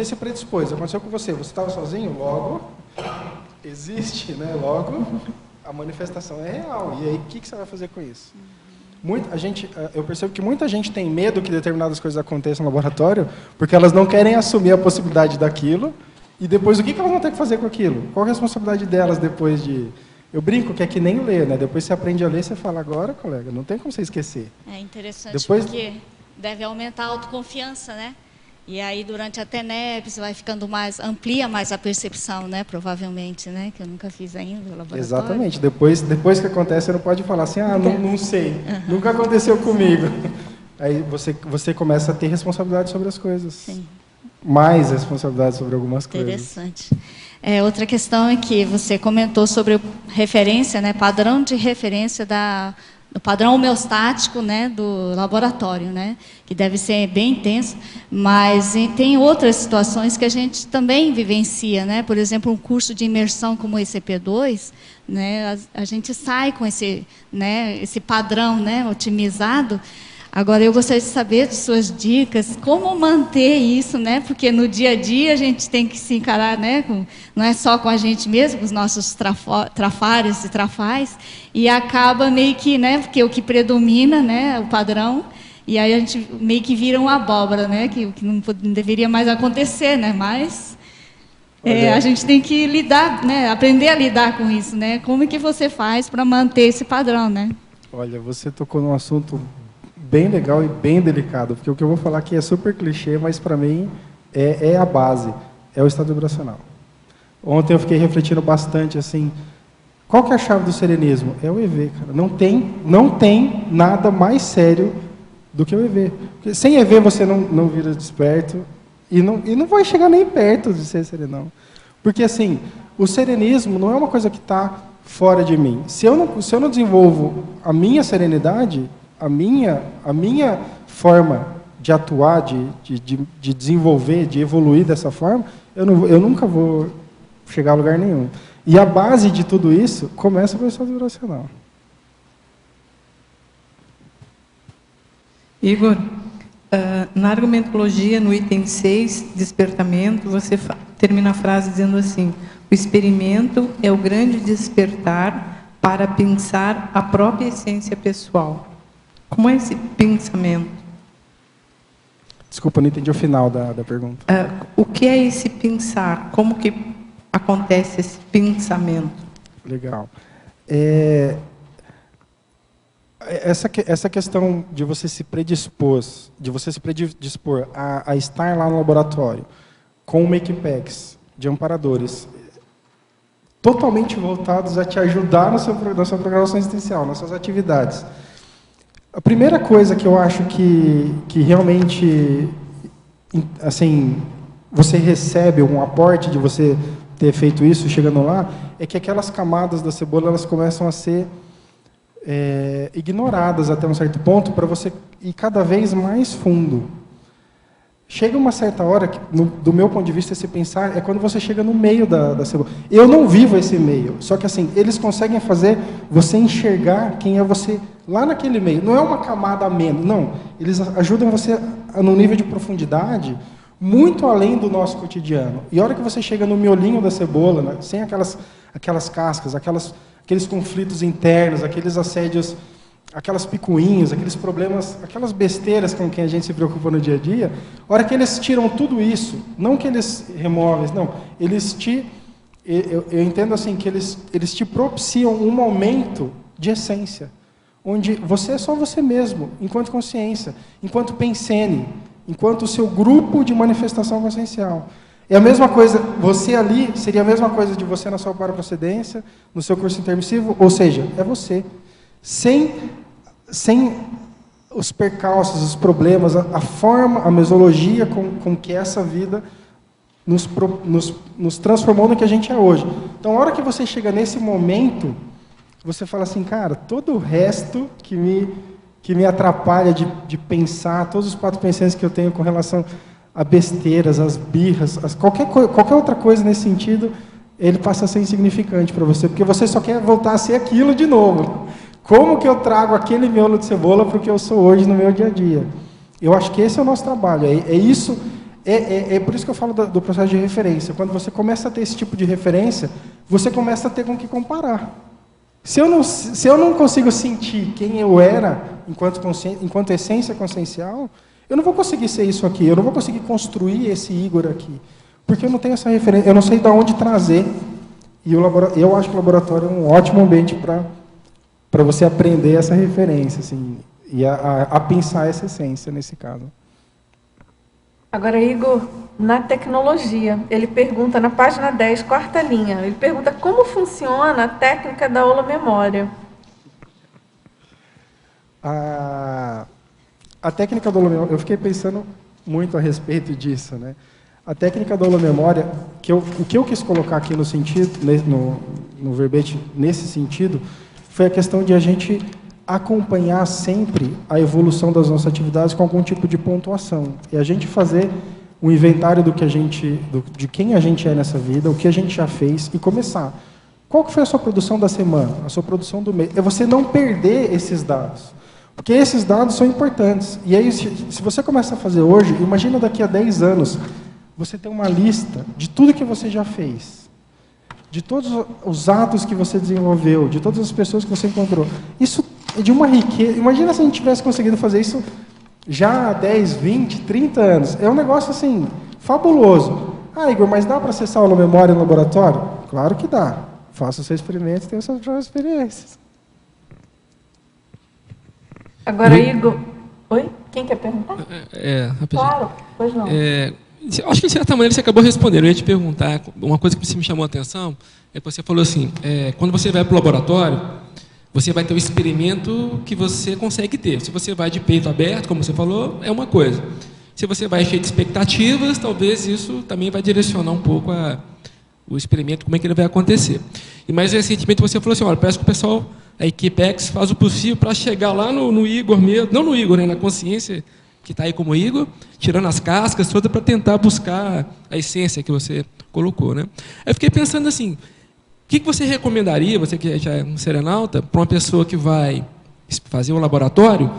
se predispôs, aconteceu com você estava sozinho, logo existe, né? Logo a manifestação é real. E aí, o que você vai fazer com isso? Eu percebo que muita gente tem medo que determinadas coisas aconteçam no laboratório, porque elas não querem assumir a possibilidade daquilo, e depois o que elas vão ter que fazer com aquilo? Qual a responsabilidade delas depois de... Eu brinco que é que nem ler, né? Depois você aprende a ler, você fala, agora, colega, não tem como você esquecer. É interessante, Depois... porque deve aumentar a autoconfiança, né? E aí, durante a TENEPS, vai ficando mais, amplia mais a percepção, né? Provavelmente, né? Que eu nunca fiz ainda no laboratório. Exatamente. Depois que acontece, você não pode falar assim, não sei, nunca aconteceu comigo. Aí você começa a ter responsabilidade sobre as coisas. Sim. Mais responsabilidade sobre algumas coisas. Interessante. Outra questão é que você comentou sobre referência, né? Padrão de referência do padrão homeostático, né, do laboratório, né, que deve ser bem intenso, mas tem outras situações que a gente também vivencia, né, por exemplo, um curso de imersão como o ECP2, né, a gente sai com esse padrão, né, otimizado. Agora, eu gostaria de saber de suas dicas, como manter isso, né? Porque no dia a dia a gente tem que se encarar, né? Não é só com a gente mesmo, com os nossos trafários e trafais, e acaba meio que, né? Porque o que predomina, né? O padrão, e aí a gente meio que vira uma abóbora, né? Que não deveria mais acontecer, né? Mas a gente tem que lidar, né? Aprender a lidar com isso, né? Como é que você faz para manter esse padrão, né? Olha, você tocou num assunto bem legal e bem delicado, porque o que eu vou falar aqui é super clichê, mas para mim é a base, é o estado vibracional. Ontem eu fiquei refletindo bastante assim, qual que é a chave do serenismo? É o EV, cara. Não tem nada mais sério do que o EV. Porque sem EV você não vira desperto e não vai chegar nem perto de ser serenão. Porque assim, o serenismo não é uma coisa que está fora de mim. Se eu não desenvolvo a minha serenidade, a minha forma de atuar, de desenvolver, de evoluir dessa forma, eu nunca vou chegar a lugar nenhum. E a base de tudo isso começa pelo estado vibracional. Igor, na argumentologia, no item 6, despertamento, você termina a frase dizendo assim: o experimento é o grande despertar para pensar a própria essência pessoal. Como é esse pensamento? Desculpa, não entendi o final da pergunta. O que é esse pensar? Como que acontece esse pensamento? Legal. Essa questão de você se predispor a estar lá no laboratório com make-packs de amparadores totalmente voltados a te ajudar na sua programação existencial, nas suas atividades. A primeira coisa que eu acho que realmente, assim, você recebe um aporte de você ter feito isso, chegando lá, é que aquelas camadas da cebola elas começam a ser ignoradas até um certo ponto para você ir cada vez mais fundo. Chega uma certa hora, que, do meu ponto de vista, esse pensar é quando você chega no meio da cebola. Eu não vivo esse meio, só que assim, eles conseguem fazer você enxergar quem é você lá naquele meio. Não é uma camada a menos, não. Eles ajudam você num nível de profundidade muito além do nosso cotidiano. E a hora que você chega no miolinho da cebola, né, sem aquelas cascas, aqueles conflitos internos, aqueles assédios, aquelas picuinhas, aqueles problemas, aquelas besteiras com que a gente se preocupa no dia a dia, a hora que eles tiram tudo isso, não que eles removem, não, eles eu entendo assim, que eles te propiciam um momento de essência, onde você é só você mesmo, enquanto consciência, enquanto pensene, enquanto o seu grupo de manifestação consciencial. É a mesma coisa, você ali, seria a mesma coisa de você na sua paraprocedência, no seu curso intermissivo, ou seja, é você. Sem os percalços, os problemas, a forma, a mesologia com que essa vida nos transformou no que a gente é hoje. Então, a hora que você chega nesse momento, você fala assim, cara, todo o resto que me atrapalha de pensar, todos os quatro pensamentos que eu tenho com relação a besteiras, as birras, qualquer outra coisa nesse sentido, ele passa a ser insignificante para você, porque você só quer voltar a ser aquilo de novo. Como que eu trago aquele miolo de cebola para o que eu sou hoje no meu dia a dia? Eu acho que esse é o nosso trabalho. É por isso que eu falo do processo de referência. Quando você começa a ter esse tipo de referência, você começa a ter com o que comparar. Se eu não consigo sentir quem eu era enquanto essência consciencial, eu não vou conseguir ser isso aqui. Eu não vou conseguir construir esse Igor aqui. Porque eu não tenho essa referência. Eu não sei de onde trazer. E eu acho que o laboratório é um ótimo ambiente para você aprender essa referência, assim, e a pensar essa essência, nesse caso. Agora, Igor, na tecnologia, ele pergunta na página 10, quarta linha, ele pergunta como funciona a técnica da holomemória. A técnica da holomemória, eu fiquei pensando muito a respeito disso, né? A técnica da holomemória, o que eu quis colocar aqui no sentido, no verbete, nesse sentido, foi a questão de a gente acompanhar sempre a evolução das nossas atividades com algum tipo de pontuação. E a gente fazer um inventário de quem a gente é nessa vida, o que a gente já fez, e começar. Qual que foi a sua produção da semana, a sua produção do mês? É você não perder esses dados. Porque esses dados são importantes. E aí, se você começa a fazer hoje, imagina daqui a 10 anos, você ter uma lista de tudo que você já fez, de todos os atos que você desenvolveu, de todas as pessoas que você encontrou. Isso é de uma riqueza. Imagina se a gente tivesse conseguido fazer isso já há 10, 20, 30 anos. É um negócio assim, fabuloso. Ah, Igor, mas dá para acessar a memória no laboratório? Claro que dá. Faça o seu experimento e tenha suas próprias experiências. Agora, Igor... Oi? Quem quer perguntar? Rapidinho. Claro, pois não. Acho que, de certa maneira, você acabou respondendo. Eu ia te perguntar, uma coisa que me chamou a atenção, é que você falou assim, quando você vai para o laboratório, você vai ter o experimento que você consegue ter. Se você vai de peito aberto, como você falou, é uma coisa. Se você vai cheio de expectativas, talvez isso também vai direcionar um pouco o experimento, como é que ele vai acontecer. E mais recentemente você falou assim, olha, parece que o pessoal, a equipe X, faz o possível para chegar lá no Igor mesmo, não no Igor, né, na consciência que está aí como Igor, tirando as cascas todas para tentar buscar a essência que você colocou, né? Aí eu fiquei pensando assim, o que você recomendaria, você que já é um serenauta, para uma pessoa que vai fazer um laboratório,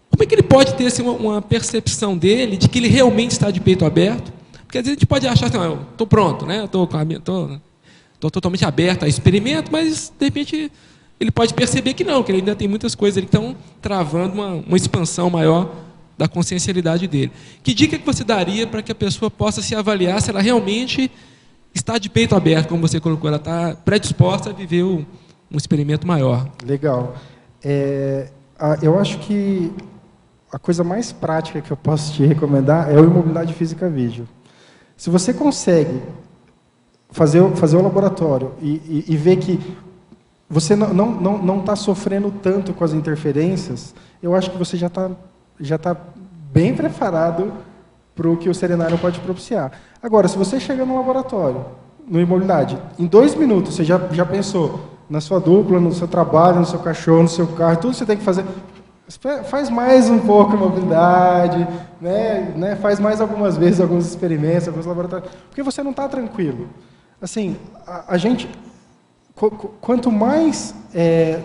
como é que ele pode ter assim, uma percepção dele de que ele realmente está de peito aberto? Porque às vezes a gente pode achar assim, eu estou pronto, né? Estou totalmente aberto a experimento, mas de repente ele pode perceber que não, que ele ainda tem muitas coisas que estão travando uma expansão maior da consciencialidade dele. Que dica que você daria para que a pessoa possa se avaliar se ela realmente está de peito aberto, como você colocou, ela está predisposta a viver um experimento maior? Legal. Eu acho que a coisa mais prática que eu posso te recomendar é o Imobilidade Física Vídeo. Se você consegue fazer o laboratório e ver que você não está sofrendo tanto com as interferências, eu acho que você já está bem preparado para o que o serenário pode propiciar. Agora, se você chega no laboratório, no Imobilidade, em 2 minutos você já pensou na sua dupla, no seu trabalho, no seu cachorro, no seu carro, tudo que você tem que fazer, faz mais um pouco a mobilidade, né? Faz mais algumas vezes alguns experimentos, alguns laboratórios, porque você não está tranquilo. Assim, a gente, quanto mais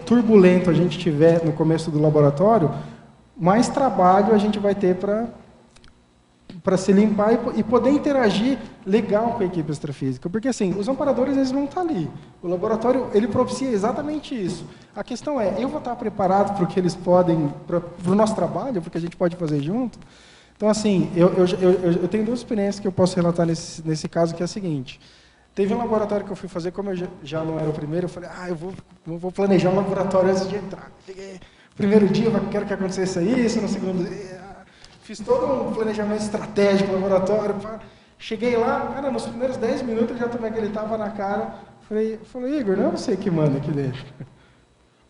turbulento a gente tiver no começo do laboratório, mais trabalho a gente vai ter para se limpar e poder interagir legal com a equipe extrafísica. Porque, assim, os amparadores eles vão estar ali. O laboratório ele propicia exatamente isso. A questão é, eu vou estar preparado para o que eles podem, para o nosso trabalho, para o que a gente pode fazer junto? Então, assim, eu tenho 2 experiências que eu posso relatar nesse caso, que é a seguinte. Teve um laboratório que eu fui fazer, como eu já não era o primeiro, eu falei, eu vou planejar um laboratório antes de entrar. Cheguei, primeiro dia, eu quero que acontecesse isso, no segundo dia, fiz todo um planejamento estratégico no laboratório. Cheguei lá, cara, nos primeiros 10 minutos eu já tomei aquele tapa na cara. Falei, Igor, não é você que manda aqui dentro.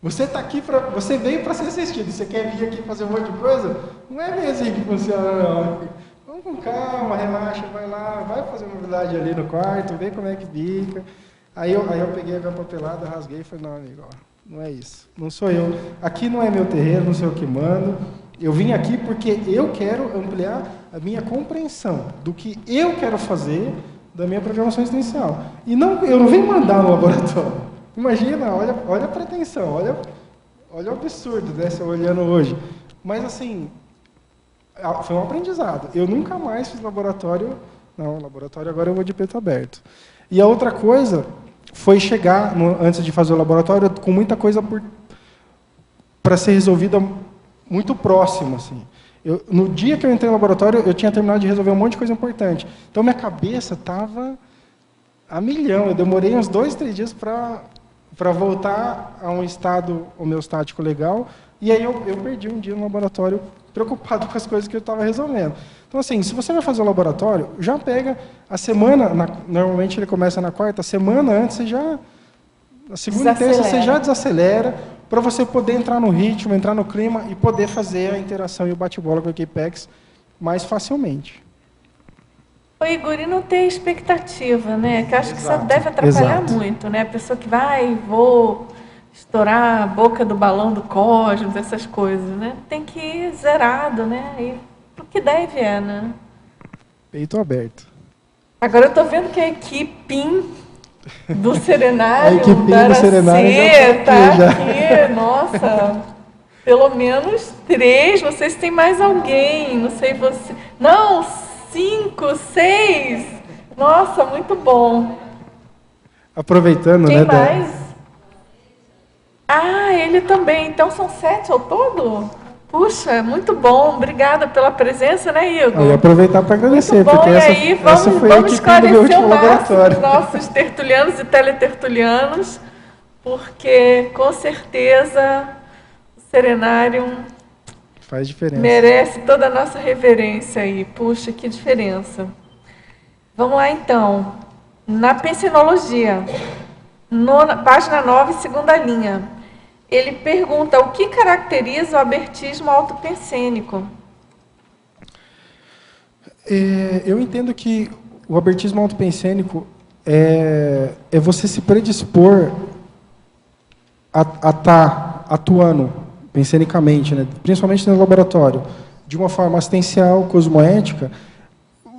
Você tá aqui você veio para ser assistido. Você quer vir aqui fazer um monte de coisa? Não é bem assim que funciona, não. Vamos com calma, relaxa, vai lá, vai fazer mobilidade ali no quarto, vê como é que fica. Aí eu peguei a minha papelada, rasguei e falei, não, amigo, não é isso. Não sou eu. Aqui não é meu terreno, não sou eu que mando. Eu vim aqui porque eu quero ampliar a minha compreensão do que eu quero fazer da minha programação existencial. E eu não venho mandar no laboratório. Imagina, olha a pretensão, olha o absurdo, né, se eu olhando hoje. Mas, assim, foi um aprendizado. Eu nunca mais fiz laboratório. Não, laboratório agora eu vou de peito aberto. E a outra coisa foi chegar, antes de fazer o laboratório, com muita coisa para ser resolvida muito próximo, assim. No dia que eu entrei no laboratório, eu tinha terminado de resolver um monte de coisa importante. Então, minha cabeça estava a milhão. Eu demorei uns 2, 3 dias para para voltar a um estado homeostático legal. E aí eu perdi um dia no laboratório preocupado com as coisas que eu estava resolvendo. Então, assim, se você vai fazer o laboratório, já pega a semana, normalmente ele começa na quarta, semana antes, você já, na segunda e terça, você já desacelera, para você poder entrar no ritmo, entrar no clima e poder fazer a interação e o bate-bola com a Equipex mais facilmente. O Igor, e não ter expectativa, né? Que eu acho que isso deve atrapalhar muito, né? A pessoa que vai, vou estourar a boca do balão do cosmos, essas coisas, né? Tem que ir zerado, né? E pro que deve né? Peito aberto. Agora eu estou vendo que a equipe do Serenário, a equipe do Serenário já aqui. Nossa, pelo menos 3. Não sei se tem mais alguém. Não sei você. Não, 5, 6. Nossa, muito bom. Aproveitando, quem né? mais? Ele também. Então são 7 ao todo? Puxa, muito bom. Obrigada pela presença, né, Igor? E aproveitar para agradecer, muito bom. porque E essa, aí, essa foi a equipe do meu último laboratório. Os nossos tertulianos e teletertulianos, porque com certeza o Serenário faz diferença. Merece toda a nossa reverência aí. Puxa, que diferença. Vamos lá, então. Na pensinologia, página 9, segunda linha. Ele pergunta o que caracteriza o abertismo autopensênico. Eu entendo que o abertismo autopensênico é você se predispor a estar atuando pensenicamente, né? Principalmente no laboratório, de uma forma assistencial, cosmoética.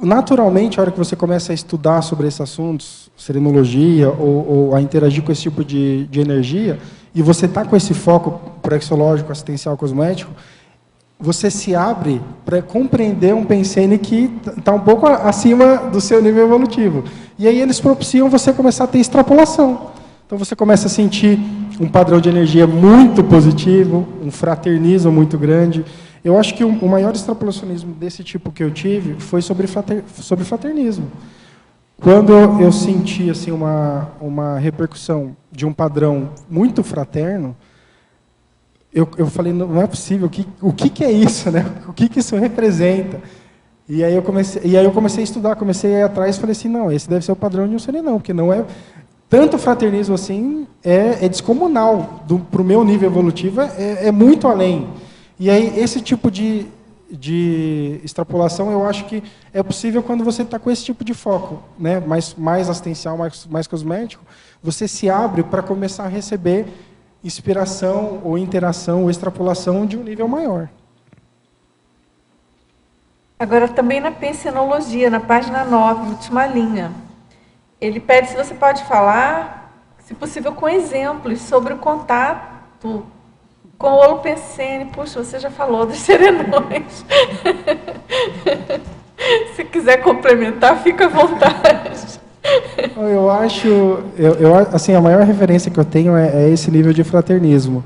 Naturalmente, a hora que você começa a estudar sobre esses assuntos, serenologia, ou a interagir com esse tipo de energia, e você está com esse foco praxeológico, assistencial, cosmoético, você se abre para compreender um pensene que está um pouco acima do seu nível evolutivo. E aí eles propiciam você começar a ter extrapolação. Então você começa a sentir um padrão de energia muito positivo, um fraternismo muito grande. Eu acho que o maior extrapolacionismo desse tipo que eu tive foi sobre fraternismo. Quando eu senti assim, uma repercussão de um padrão muito fraterno, eu falei, não é possível, o que é isso, né? O que isso representa? E aí eu comecei a estudar, comecei a ir atrás e falei assim, não, esse deve ser o padrão de um serenão, porque não é... Tanto fraternismo assim é descomunal, para o meu nível evolutivo é muito além. E aí esse tipo de extrapolação eu acho que é possível quando você está com esse tipo de foco, né? mais assistencial, mais cosmético, você se abre para começar a receber inspiração ou interação ou extrapolação de um nível maior. Agora também na pensenologia, na página 9, última linha. Ele pede se você pode falar, se possível, com exemplos sobre o contato com o holopensene. Puxa, você já falou dos serenões. Se quiser complementar, fica à vontade. Eu acho, assim, a maior referência que eu tenho é esse nível de fraternismo.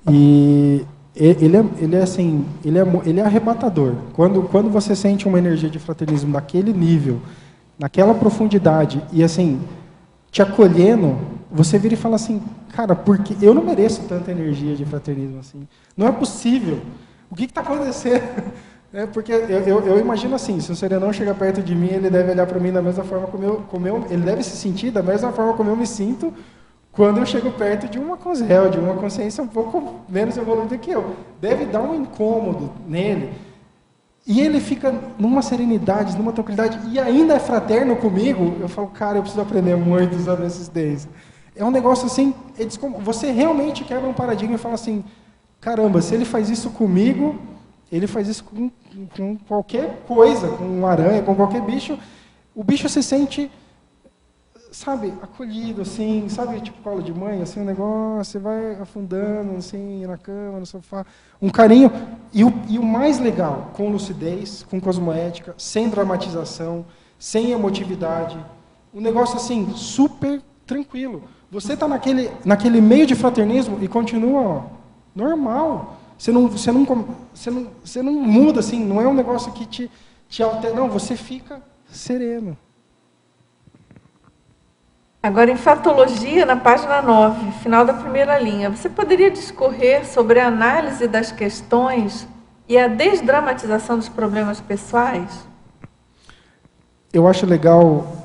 E ele é arrebatador. Quando você sente uma energia de fraternismo daquele nível, naquela profundidade, e assim, te acolhendo, você vira e fala assim, cara, porque eu não mereço tanta energia de fraternismo assim. Não é possível. O que está acontecendo? Porque eu imagino assim, se o serenão chega perto de mim, ele deve olhar para mim da mesma forma ele deve se sentir da mesma forma como eu me sinto quando eu chego perto de uma consel, de uma consciência um pouco menos evoluída que eu. Deve dar um incômodo nele. E ele fica numa serenidade, numa tranquilidade, e ainda é fraterno comigo. Eu falo, cara, eu preciso aprender muito sobre esses days. É um negócio assim, você realmente quebra um paradigma e fala assim, caramba, se ele faz isso comigo, ele faz isso com qualquer coisa, com uma aranha, com qualquer bicho, o bicho se sente, sabe, acolhido, assim, sabe, tipo colo de mãe, assim, um negócio, você vai afundando, assim, na cama, no sofá, um carinho, e o mais legal, com lucidez, com cosmoética, sem dramatização, sem emotividade, um negócio, assim, super tranquilo. Você está naquele meio de fraternismo e continua, ó, normal. Você não muda, assim, não é um negócio que te altera, não, você fica sereno. Agora, em fatologia, na página 9, final da primeira linha, você poderia discorrer sobre a análise das questões e a desdramatização dos problemas pessoais? Eu acho legal,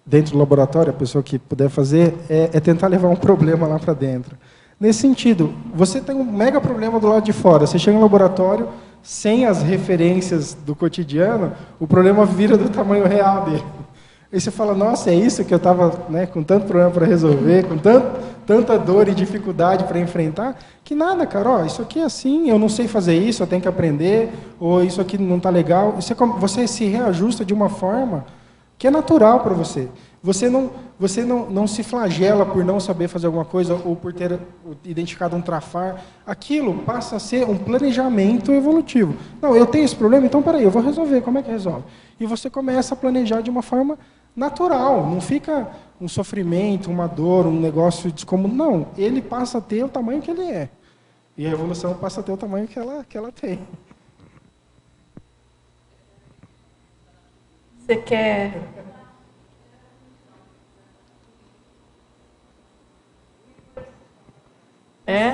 dentro do laboratório, a pessoa que puder fazer, é tentar levar um problema lá para dentro. Nesse sentido, você tem um mega problema do lado de fora, você chega no laboratório, sem as referências do cotidiano, o problema vira do tamanho real dele. Aí você fala, nossa, é isso que eu estava, né, com tanto problema para resolver, com tanta dor e dificuldade para enfrentar, que nada, cara, ó, isso aqui é assim, eu não sei fazer isso, eu tenho que aprender, ou isso aqui não está legal. Você se reajusta de uma forma que é natural para você. Você não se flagela por não saber fazer alguma coisa ou por ter identificado um trafar. Aquilo passa a ser um planejamento evolutivo. Não, eu tenho esse problema, então peraí, eu vou resolver. Como é que resolve? E você começa a planejar de uma forma natural. Não fica um sofrimento, uma dor, um negócio descomunal. Não, ele passa a ter o tamanho que ele é. E a evolução passa a ter o tamanho que ela tem. Você quer... É?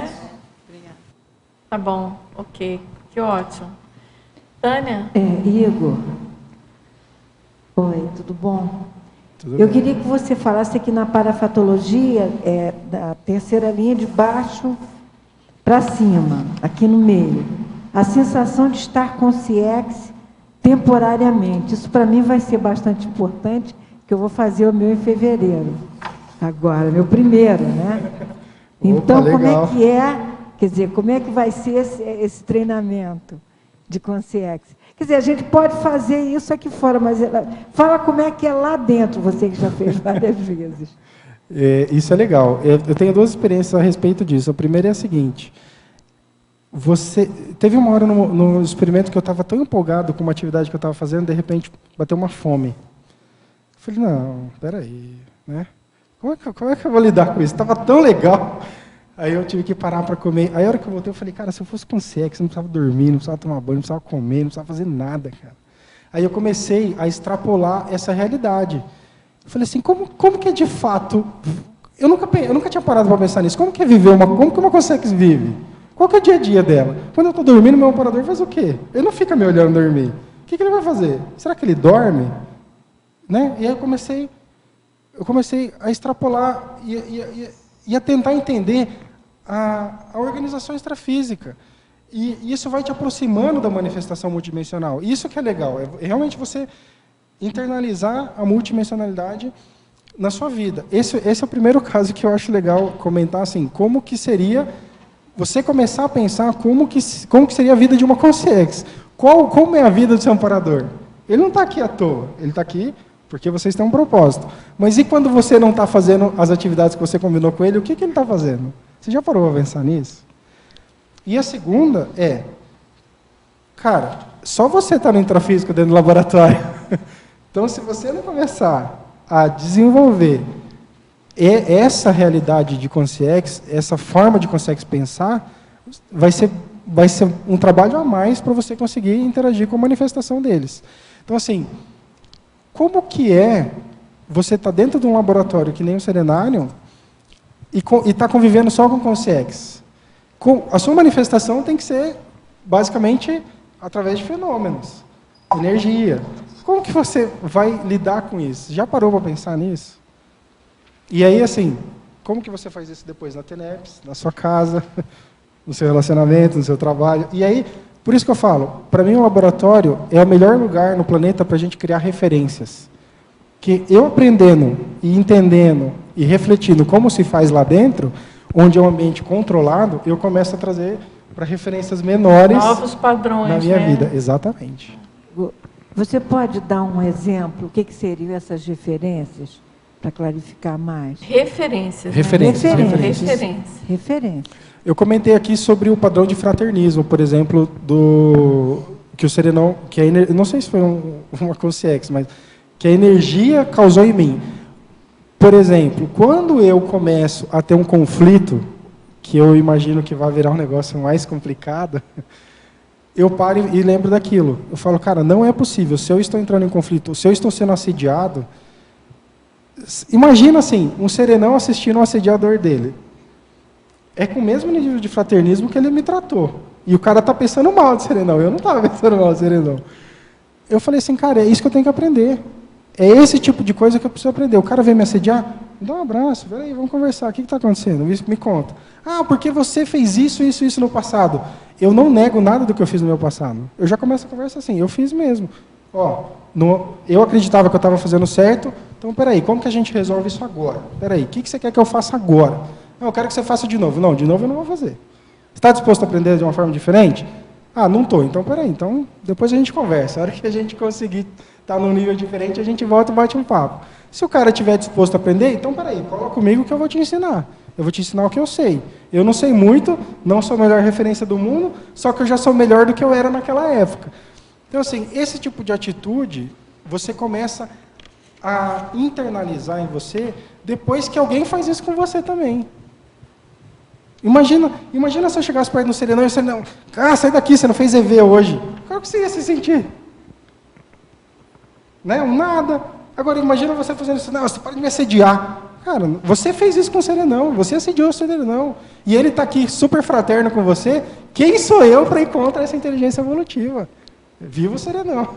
Obrigada. Tá bom, ok. Que ótimo. Tânia? Igor. Oi, tudo bom? Tudo Eu bem. queria que você falasse aqui na parafatologia, da terceira linha de baixo para cima, aqui no meio. A sensação de estar consciente temporariamente. Isso para mim vai ser bastante importante, que eu vou fazer o meu em fevereiro. Agora, meu primeiro, né? Então, Opa, como legal. é que é, quer dizer, como é que vai ser esse treinamento de consciência? Quer dizer, a gente pode fazer isso aqui fora, mas fala como é que é lá dentro, você que já fez várias vezes. Isso é legal. Eu tenho duas experiências a respeito disso. A primeira é a seguinte. Teve uma hora no experimento que eu estava tão empolgado com uma atividade que eu estava fazendo, de repente bateu uma fome. Eu falei, não, peraí, né? Como é que eu vou lidar com isso? Estava tão legal. Aí eu tive que parar para comer. Aí a hora que eu voltei, eu falei, cara, se eu fosse com sexo, não precisava dormir, não precisava tomar banho, não precisava comer, não precisava fazer nada, cara. Aí eu comecei a extrapolar essa realidade. Eu falei assim, como que é de fato... Eu nunca tinha parado para pensar nisso. Como que é viver como que uma consciência vive? Qual que é o dia a dia dela? Quando eu estou dormindo, meu operador faz o quê? Ele não fica me olhando dormir. O que ele vai fazer? Será que ele dorme? Né? E aí eu comecei a extrapolar e a tentar entender a organização extrafísica. E isso vai te aproximando da manifestação multidimensional. Isso que é legal, é realmente você internalizar a multidimensionalidade na sua vida. Esse é o primeiro caso que eu acho legal comentar, assim, como que seria você começar a pensar como que seria a vida de uma consciência. Como é a vida do seu amparador? Ele não está aqui à toa, ele está aqui porque vocês têm um propósito. Mas e quando você não está fazendo as atividades que você combinou com ele, o que ele está fazendo? Você já parou para pensar nisso? E a segunda é, cara, só você está no intrafísico dentro do laboratório. Então, se você não começar a desenvolver essa realidade de consciência, essa forma de consciência pensar, vai ser um trabalho a mais para você conseguir interagir com a manifestação deles. Então, assim, como que é você estar dentro de um laboratório que nem o Serenário e estar convivendo só com consciência? A sua manifestação tem que ser, basicamente, através de fenômenos, energia. Como que você vai lidar com isso? Já parou para pensar nisso? E aí, assim, como que você faz isso depois? Na TENEPS, na sua casa, no seu relacionamento, no seu trabalho. E aí, por isso que eu falo, para mim o laboratório é o melhor lugar no planeta para a gente criar referências. Que eu aprendendo e entendendo e refletindo como se faz lá dentro, onde é um ambiente controlado, eu começo a trazer para referências menores novos padrões, na minha né? vida. Exatamente. Você pode dar um exemplo? O que seriam essas referências, para clarificar mais? Referências. Referências. Né? Referências. Referências. Eu comentei aqui sobre o padrão de fraternismo, por exemplo, que o Serenão, não sei se foi uma consciência, mas que a energia causou em mim. Por exemplo, quando eu começo a ter um conflito, que eu imagino que vai virar um negócio mais complicado, eu paro e lembro daquilo. Eu falo, cara, não é possível. Se eu estou entrando em conflito, se eu estou sendo assediado, Imagina assim, um serenão assistindo um assediador dele. É com o mesmo nível de fraternismo que ele me tratou. E o cara está pensando mal de serenão. Eu não estava pensando mal de serenão. Eu falei assim, cara, é isso que eu tenho que aprender. É esse tipo de coisa que eu preciso aprender. O cara vem me assediar, me dá um abraço, peraí, vamos conversar. O que está acontecendo? Me conta. Ah, porque você fez isso no passado. Eu não nego nada do que eu fiz no meu passado. Eu já começo a conversa assim, eu fiz mesmo. Ó, eu acreditava que eu estava fazendo certo, então, peraí, como que a gente resolve isso agora? Peraí, o que você quer que eu faça agora? Não, eu quero que você faça de novo. Não, de novo eu não vou fazer. Você está disposto a aprender de uma forma diferente? Ah, não estou. Então, peraí, então depois a gente conversa. A hora que a gente conseguir estar num nível diferente, a gente volta e bate um papo. Se o cara estiver disposto a aprender, então, peraí, cola comigo que eu vou te ensinar. Eu vou te ensinar o que eu sei. Eu não sei muito, não sou a melhor referência do mundo, só que eu já sou melhor do que eu era naquela época. Então, assim, esse tipo de atitude, você começa a internalizar em você depois que alguém faz isso com você também. Imagina se eu chegasse perto do serenão e você não... Ah, sai daqui, você não fez EV hoje. Como que você ia se sentir? Né? Nada. Agora, imagina você fazendo isso. Não, você pode me assediar. Cara, você fez isso com o serenão. Você assediou o serenão. E ele está aqui super fraterno com você. Quem sou eu para ir contra essa inteligência evolutiva? Viva o serenão.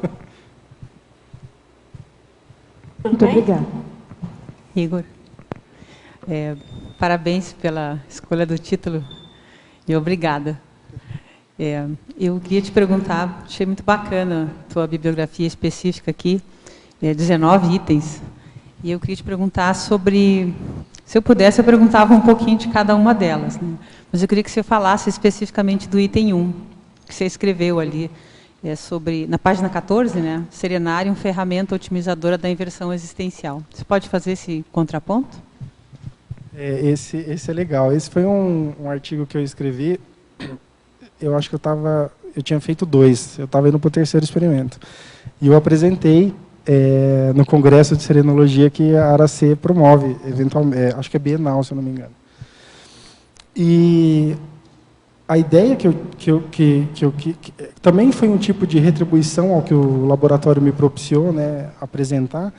Muito obrigada. Igor, parabéns pela escolha do título e obrigada. Eu queria te perguntar, achei muito bacana a tua bibliografia específica aqui, 19 itens, e eu queria te perguntar sobre, se eu pudesse, eu perguntava um pouquinho de cada uma delas, né? Mas eu queria que você falasse especificamente do item 1, que você escreveu ali, sobre, na página 14, né, Serenário, ferramenta otimizadora da inversão existencial. Você pode fazer esse contraponto? Esse é legal. Esse foi um artigo que eu escrevi. Eu acho que eu tinha feito 2. Eu estava indo para o 3º experimento. E eu apresentei no Congresso de Serenologia que a ARAC promove, eventualmente, acho que é bienal, se eu não me engano. E a ideia que também foi um tipo de retribuição ao que o laboratório me propiciou, né, apresentar,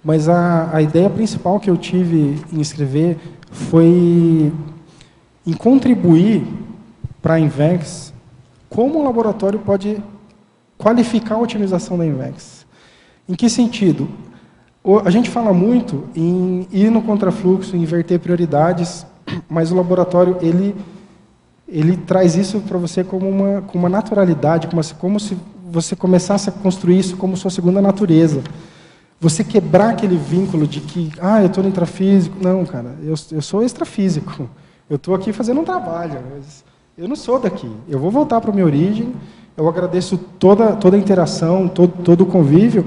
mas a ideia principal que eu tive em escrever foi em contribuir para a Invex como o laboratório pode qualificar a otimização da Invex. Em que sentido? A gente fala muito em ir no contrafluxo, inverter prioridades, mas o laboratório ele traz isso para você com uma naturalidade, como se você começasse a construir isso como sua segunda natureza. Você quebrar aquele vínculo de que, eu estou no intrafísico. Não, cara, eu sou extrafísico. Eu estou aqui fazendo um trabalho. Mas eu não sou daqui. Eu vou voltar para a minha origem. Eu agradeço toda a interação, todo o convívio.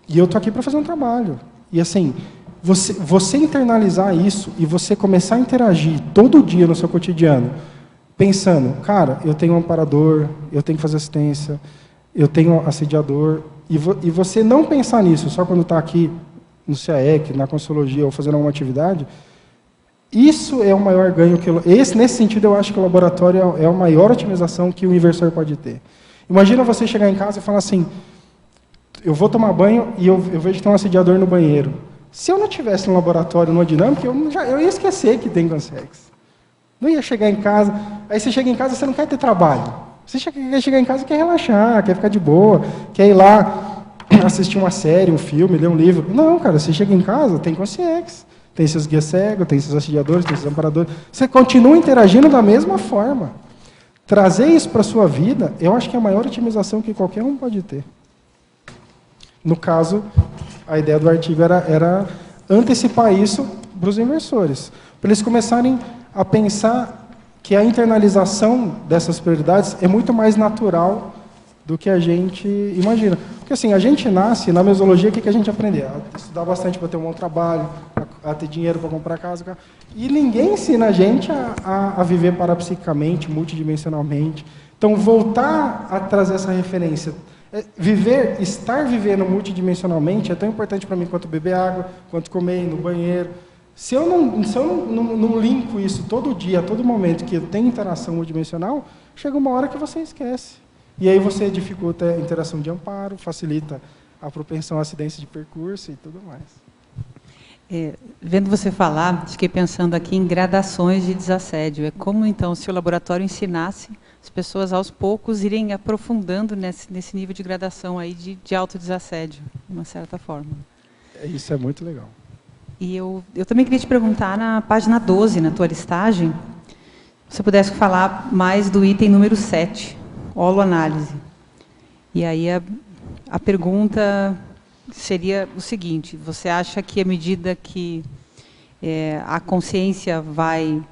E eu estou aqui para fazer um trabalho. E assim, você internalizar isso e você começar a interagir todo dia no seu cotidiano, pensando, cara, eu tenho um amparador, eu tenho que fazer assistência, eu tenho assediador, e você não pensar nisso só quando está aqui no CAEC, na Consciologia, ou fazendo alguma atividade, isso é o maior ganho que nesse sentido, eu acho que o laboratório é a maior otimização que o inversor pode ter. Imagina você chegar em casa e falar assim, eu vou tomar banho e eu vejo que tem um assediador no banheiro. Se eu não tivesse no laboratório, numa dinâmica, eu ia esquecer que tem consex. Não ia chegar em casa, aí você chega em casa, você não quer ter trabalho. Você quer chegar em casa e quer relaxar, quer ficar de boa, quer ir lá assistir uma série, um filme, ler um livro. Não, cara, você chega em casa, tem consciência, tem seus guias cegos, tem seus assediadores, tem seus amparadores. Você continua interagindo da mesma forma. Trazer isso para a sua vida, eu acho que é a maior otimização que qualquer um pode ter. No caso, a ideia do artigo era antecipar isso para os inversores, para eles começarem a pensar que a internalização dessas prioridades é muito mais natural do que a gente imagina. Porque assim, a gente nasce, na mesologia, o que a gente aprende? A estudar bastante para ter um bom trabalho, a ter dinheiro para comprar casa. E ninguém ensina a gente a viver parapsiquicamente, multidimensionalmente. Então, voltar a trazer essa referência. Estar vivendo multidimensionalmente é tão importante para mim quanto beber água, quanto comer, ir no banheiro. Se eu não linko isso todo dia, a todo momento que eu tenho interação multidimensional, chega uma hora que você esquece. E aí você dificulta a interação de amparo, facilita a propensão a acidência de percurso e tudo mais. Vendo você falar, fiquei pensando aqui em gradações de desassédio. É como, então, se o laboratório ensinasse as pessoas, aos poucos, irem aprofundando nesse nível de gradação aí de autodesassédio, de uma certa forma. Isso é muito legal. E eu também queria te perguntar, na página 12, na tua listagem, se você pudesse falar mais do item número 7, holoanálise. E aí a pergunta seria o seguinte: você acha que à medida que a consciência vai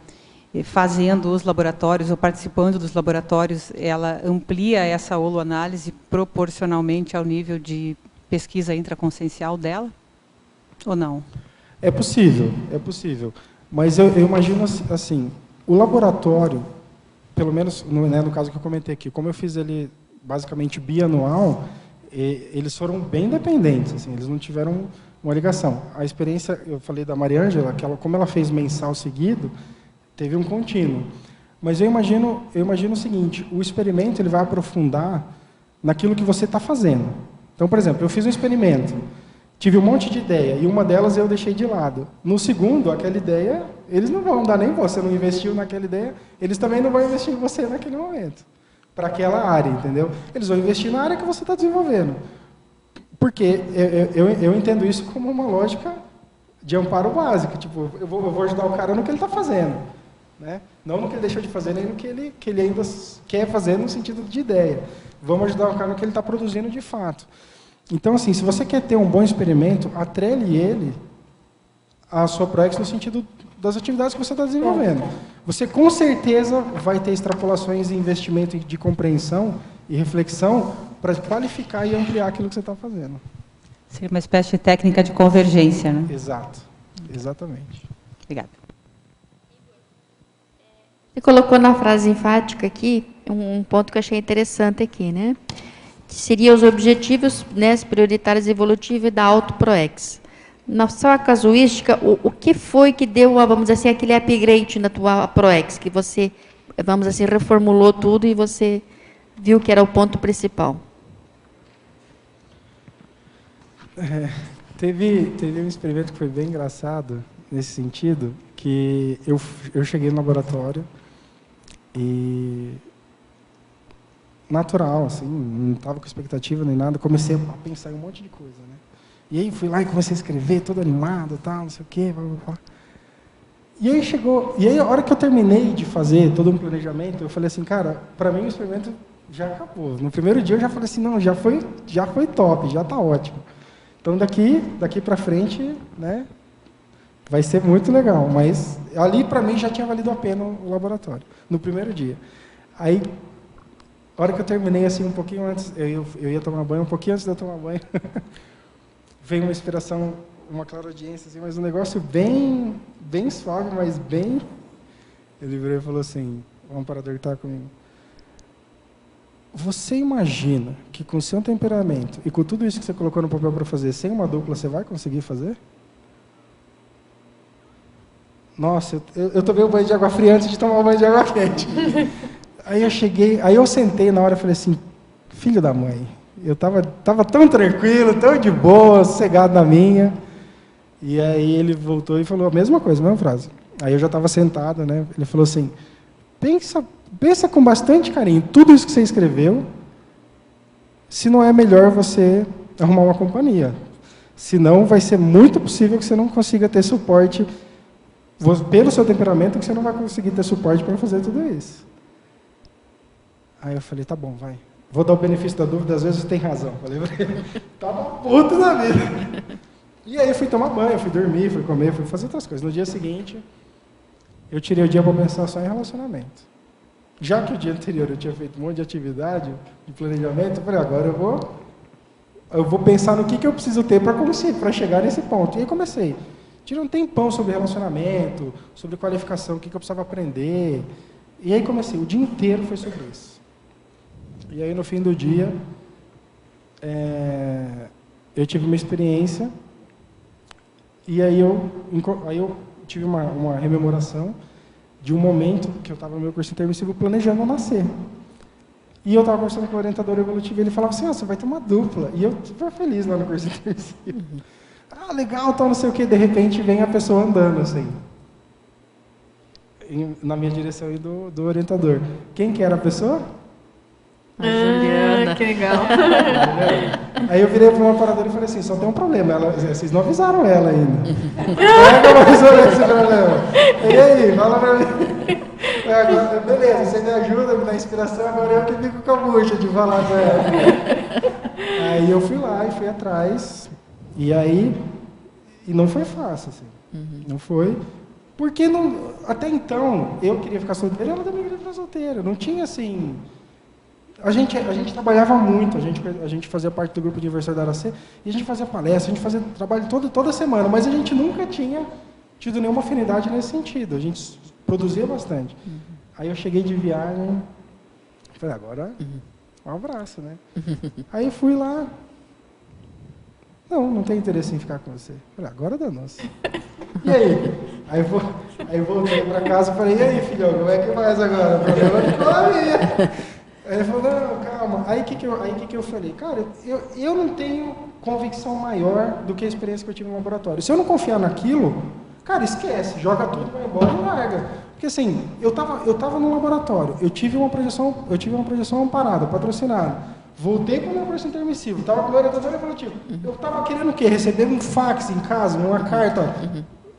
fazendo os laboratórios ou participando dos laboratórios, ela amplia essa holoanálise proporcionalmente ao nível de pesquisa intraconsciencial dela? Ou não? É possível, é possível. Mas eu imagino assim, o laboratório, pelo menos no caso que eu comentei aqui, como eu fiz ele basicamente bianual, eles foram bem dependentes, assim, eles não tiveram uma ligação. A experiência, eu falei da Maria Ângela, que como ela fez mensal seguido, teve um contínuo. Mas eu imagino o seguinte: o experimento ele vai aprofundar naquilo que você está fazendo. Então, por exemplo, eu fiz um experimento, tive um monte de ideia, e uma delas eu deixei de lado. No segundo, aquela ideia, eles não vão dar nem você não investiu naquela ideia, eles também não vão investir em você naquele momento, para aquela área, entendeu? Eles vão investir na área que você está desenvolvendo. Porque eu entendo isso como uma lógica de amparo básico. Tipo, eu vou ajudar o cara no que ele está fazendo, né? Não no que ele deixou de fazer, nem no que ele ainda quer fazer no sentido de ideia. Vamos ajudar o cara no que ele está produzindo de fato. Então, assim, se você quer ter um bom experimento, atrele ele à sua ProEx no sentido das atividades que você está desenvolvendo. Você, com certeza, vai ter extrapolações em investimento de compreensão e reflexão para qualificar e ampliar aquilo que você está fazendo. Seria uma espécie de técnica de convergência, né? Exato. Exatamente. Obrigada. Você colocou na frase enfática aqui um ponto que eu achei interessante aqui, né? Que seria os objetivos, né, prioritários evolutivos da AutoProEx. Na sua casuística, o que foi que deu, vamos dizer assim, aquele upgrade na tua ProEx, que você, vamos dizer assim, reformulou tudo e você viu que era o ponto principal? Teve um experimento que foi bem engraçado nesse sentido, que eu cheguei no laboratório e natural, assim, não estava com expectativa nem nada, comecei a pensar em um monte de coisa, né? E aí fui lá e comecei a escrever, todo animado, tal, não sei o quê, blá, blá, blá. E aí a hora que eu terminei de fazer todo um planejamento, eu falei assim, cara, para mim o experimento já acabou. No primeiro dia eu já falei assim, não, já foi top, já está ótimo. Então daqui para frente, né, vai ser muito legal. Mas ali para mim já tinha valido a pena o laboratório, no primeiro dia. Aí, a hora que eu terminei, assim, um pouquinho antes, eu ia tomar banho, um pouquinho antes de eu tomar banho, veio uma inspiração, uma clareaudiência, assim, mas um negócio bem suave, mas bem... Ele virou e falou assim, o amparador que estava comigo, você imagina que com o seu temperamento e com tudo isso que você colocou no papel para fazer, sem uma dupla, você vai conseguir fazer? Nossa, eu tomei um banho de água fria antes de tomar um banho de água quente. Aí eu sentei na hora e falei assim, filho da mãe, eu tava tão tranquilo, tão de boa, sossegado na minha. E aí ele voltou e falou a mesma coisa, a mesma frase. Aí eu já estava sentado, né? Ele falou assim, pensa com bastante carinho, tudo isso que você escreveu, se não é melhor você arrumar uma companhia. Senão vai ser muito possível que você não consiga ter suporte, pelo seu temperamento, que você não vai conseguir ter suporte para fazer tudo isso. Aí eu falei, tá bom, vai. Vou dar o benefício da dúvida, às vezes você tem razão. Falei pra ele, tava puto na vida. E aí eu fui tomar banho, fui dormir, fui comer, fui fazer outras coisas. No dia seguinte, eu tirei o dia para pensar só em relacionamento. Já que o dia anterior eu tinha feito um monte de atividade, de planejamento, eu falei, agora eu vou pensar no que eu preciso ter para chegar nesse ponto. E aí comecei. Tirei um tempão sobre relacionamento, sobre qualificação, o que eu precisava aprender. E aí comecei, o dia inteiro foi sobre isso. E aí no fim do dia, eu tive uma experiência, e aí eu tive uma rememoração de um momento que eu estava no meu curso intermissivo planejando nascer. E eu estava conversando com o orientador evolutivo e ele falava assim, você vai ter uma dupla. E eu super feliz lá no curso intermissivo. legal, tal, não sei o quê. De repente vem a pessoa andando, assim, na minha direção e do orientador. Quem que era a pessoa? A Juliana. Que legal. Aí eu virei para uma operadora e falei assim, só tem um problema, vocês não avisaram ela ainda. Como não resolver esse problema? E aí, fala pra mim. Agora, beleza, você me ajuda, me dá inspiração, agora eu que fico com a bucha de falar com ela. Aí eu fui lá e fui atrás, e não foi fácil, assim. Não foi, porque até então eu queria ficar solteiro, ela também queria ficar solteira, não tinha assim... A gente trabalhava muito, a gente fazia parte do grupo de inversor da Aracê, e a gente fazia palestra, a gente fazia trabalho toda semana, mas a gente nunca tinha tido nenhuma afinidade nesse sentido, a gente produzia bastante. Aí eu cheguei de viagem, falei, agora um abraço, né? Aí fui lá, não tem interesse em ficar com você. Falei, agora danou-se. E aí? Aí voltei para casa e falei, e aí, filhão, como é que faz agora? O problema ficou na minha. Aí ele falou, não, calma. Aí o que eu falei? Cara, eu não tenho convicção maior do que a experiência que eu tive no laboratório. Se eu não confiar naquilo, cara, esquece, joga tudo, vai embora e larga. Porque assim, eu tava no laboratório, eu tive uma projeção amparada, patrocinada. Voltei com o meu curso intermissivo, estava com o orientador evolutivo. Eu estava querendo o quê? Receber um fax em casa, uma carta,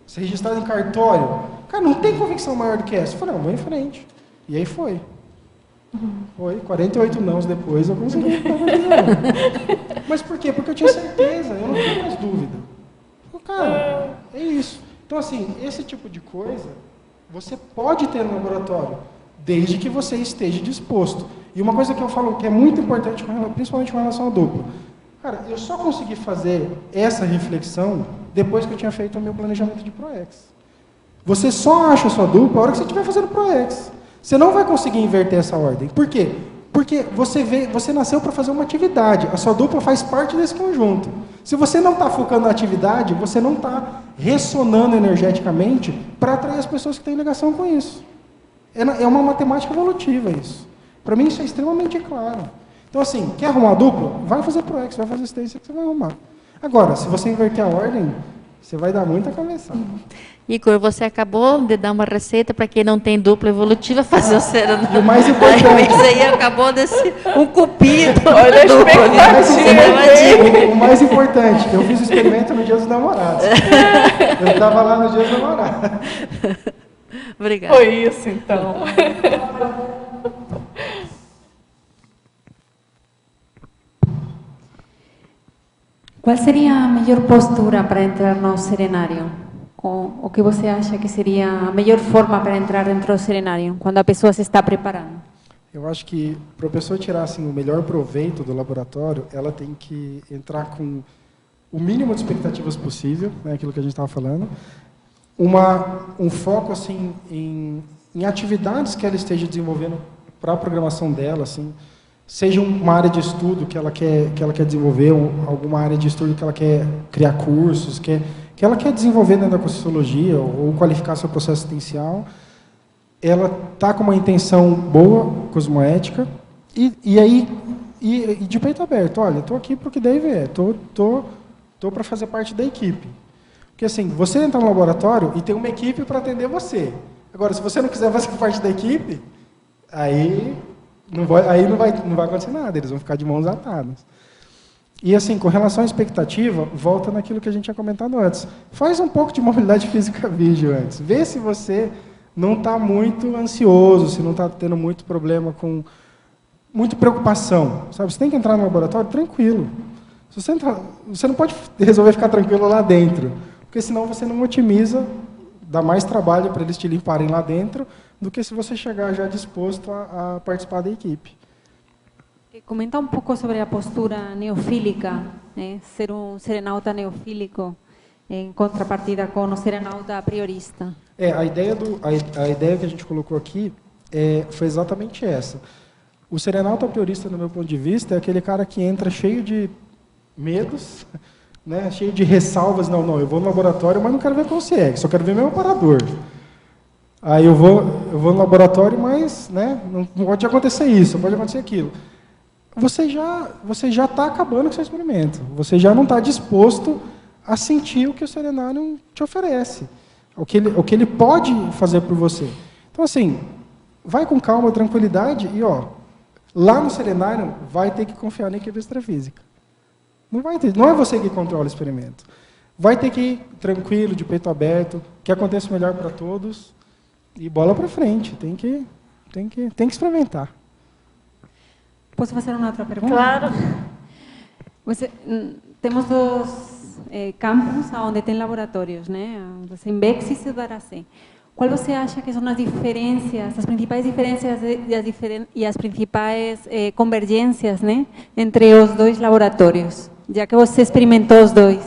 ser registrado em cartório. Cara, não tem convicção maior do que essa. Eu falei, não, vou em frente. E aí foi. Foi, 48 nãos depois eu consegui. Mas por quê? Porque eu tinha certeza, eu não tinha mais dúvida. Cara, é isso. Então, assim, esse tipo de coisa você pode ter no laboratório, desde que você esteja disposto. E uma coisa que eu falo que é muito importante, principalmente com relação à dupla. Cara, eu só consegui fazer essa reflexão depois que eu tinha feito o meu planejamento de ProEx. Você só acha a sua dupla a hora que você estiver fazendo ProEx. Você não vai conseguir inverter essa ordem. Por quê? Porque você nasceu para fazer uma atividade. A sua dupla faz parte desse conjunto. Se você não está focando na atividade, você não está ressonando energeticamente para atrair as pessoas que têm ligação com isso. É uma matemática evolutiva isso. Para mim isso é extremamente claro. Então assim, quer arrumar dupla? Vai fazer ProEx, vai fazer assistência que você vai arrumar. Agora, se você inverter a ordem, você vai dar muita cabeçada. Igor, você acabou de dar uma receita para quem não tem dupla evolutiva fazer o serenado. E o mais importante... Isso aí acabou desse um cupido. Olha a expectativa. O mais importante, eu fiz o experimento no Dia dos Namorados. Eu estava lá no Dia dos Namorados. Obrigada. Foi isso, então. Qual seria a melhor postura para entrar no serenário? O que você acha que seria a melhor forma para entrar dentro do serenário, quando a pessoa se está preparando? Eu acho que para a pessoa tirar assim, o melhor proveito do laboratório, ela tem que entrar com o mínimo de expectativas possível, né, aquilo que a gente estava falando, um foco assim, em atividades que ela esteja desenvolvendo para a programação dela, assim, seja uma área de estudo que ela quer desenvolver, ou alguma área de estudo que ela quer criar cursos, que ela quer desenvolver dentro da Conscienciologia ou qualificar seu processo assistencial, ela está com uma intenção boa, cosmoética, e de peito aberto, olha, estou aqui para o que deve estou para fazer parte da equipe. Porque assim, você entra no laboratório e tem uma equipe para atender você. Agora, se você não quiser fazer parte da equipe, aí não vai acontecer nada, eles vão ficar de mãos atadas. E assim, com relação à expectativa, volta naquilo que a gente tinha comentado antes. Faz um pouco de mobilidade física vídeo antes. Vê se você não está muito ansioso, se não está tendo muito problema com... muita preocupação. Sabe? Você tem que entrar no laboratório tranquilo. Se você entrar, você não pode resolver ficar tranquilo lá dentro, porque senão você não otimiza, dá mais trabalho para eles te limparem lá dentro, do que se você chegar já disposto a participar da equipe. Comenta um pouco sobre a postura neofílica, né? Ser um serenauta neofílico, em contrapartida com o serenauta priorista. A ideia que a gente colocou aqui foi exatamente essa. O serenauta priorista, no meu ponto de vista, é aquele cara que entra cheio de medos, né? Cheio de ressalvas. Não, eu vou no laboratório, mas não quero ver consciência, só quero ver meu aparador. Aí eu vou no laboratório, mas né, não pode acontecer isso, não pode acontecer aquilo. Você já está acabando com o seu experimento. Você já não está disposto a sentir o que o serenário te oferece, o que ele pode fazer por você. Então, assim, vai com calma, tranquilidade, e lá no serenário vai ter que confiar na equipe extrafísica. Não é você que controla o experimento. Vai ter que ir tranquilo, de peito aberto, que aconteça o melhor para todos, e bola para frente, tem que experimentar. Posso fazer uma outra pergunta? Claro. Temos dos campos onde tem laboratórios, né? Em Bexis e Daracê. Qual você acha que são as diferenças, as principais diferenças e as principais convergências, né, entre os dois laboratórios, já que você experimentou os dois?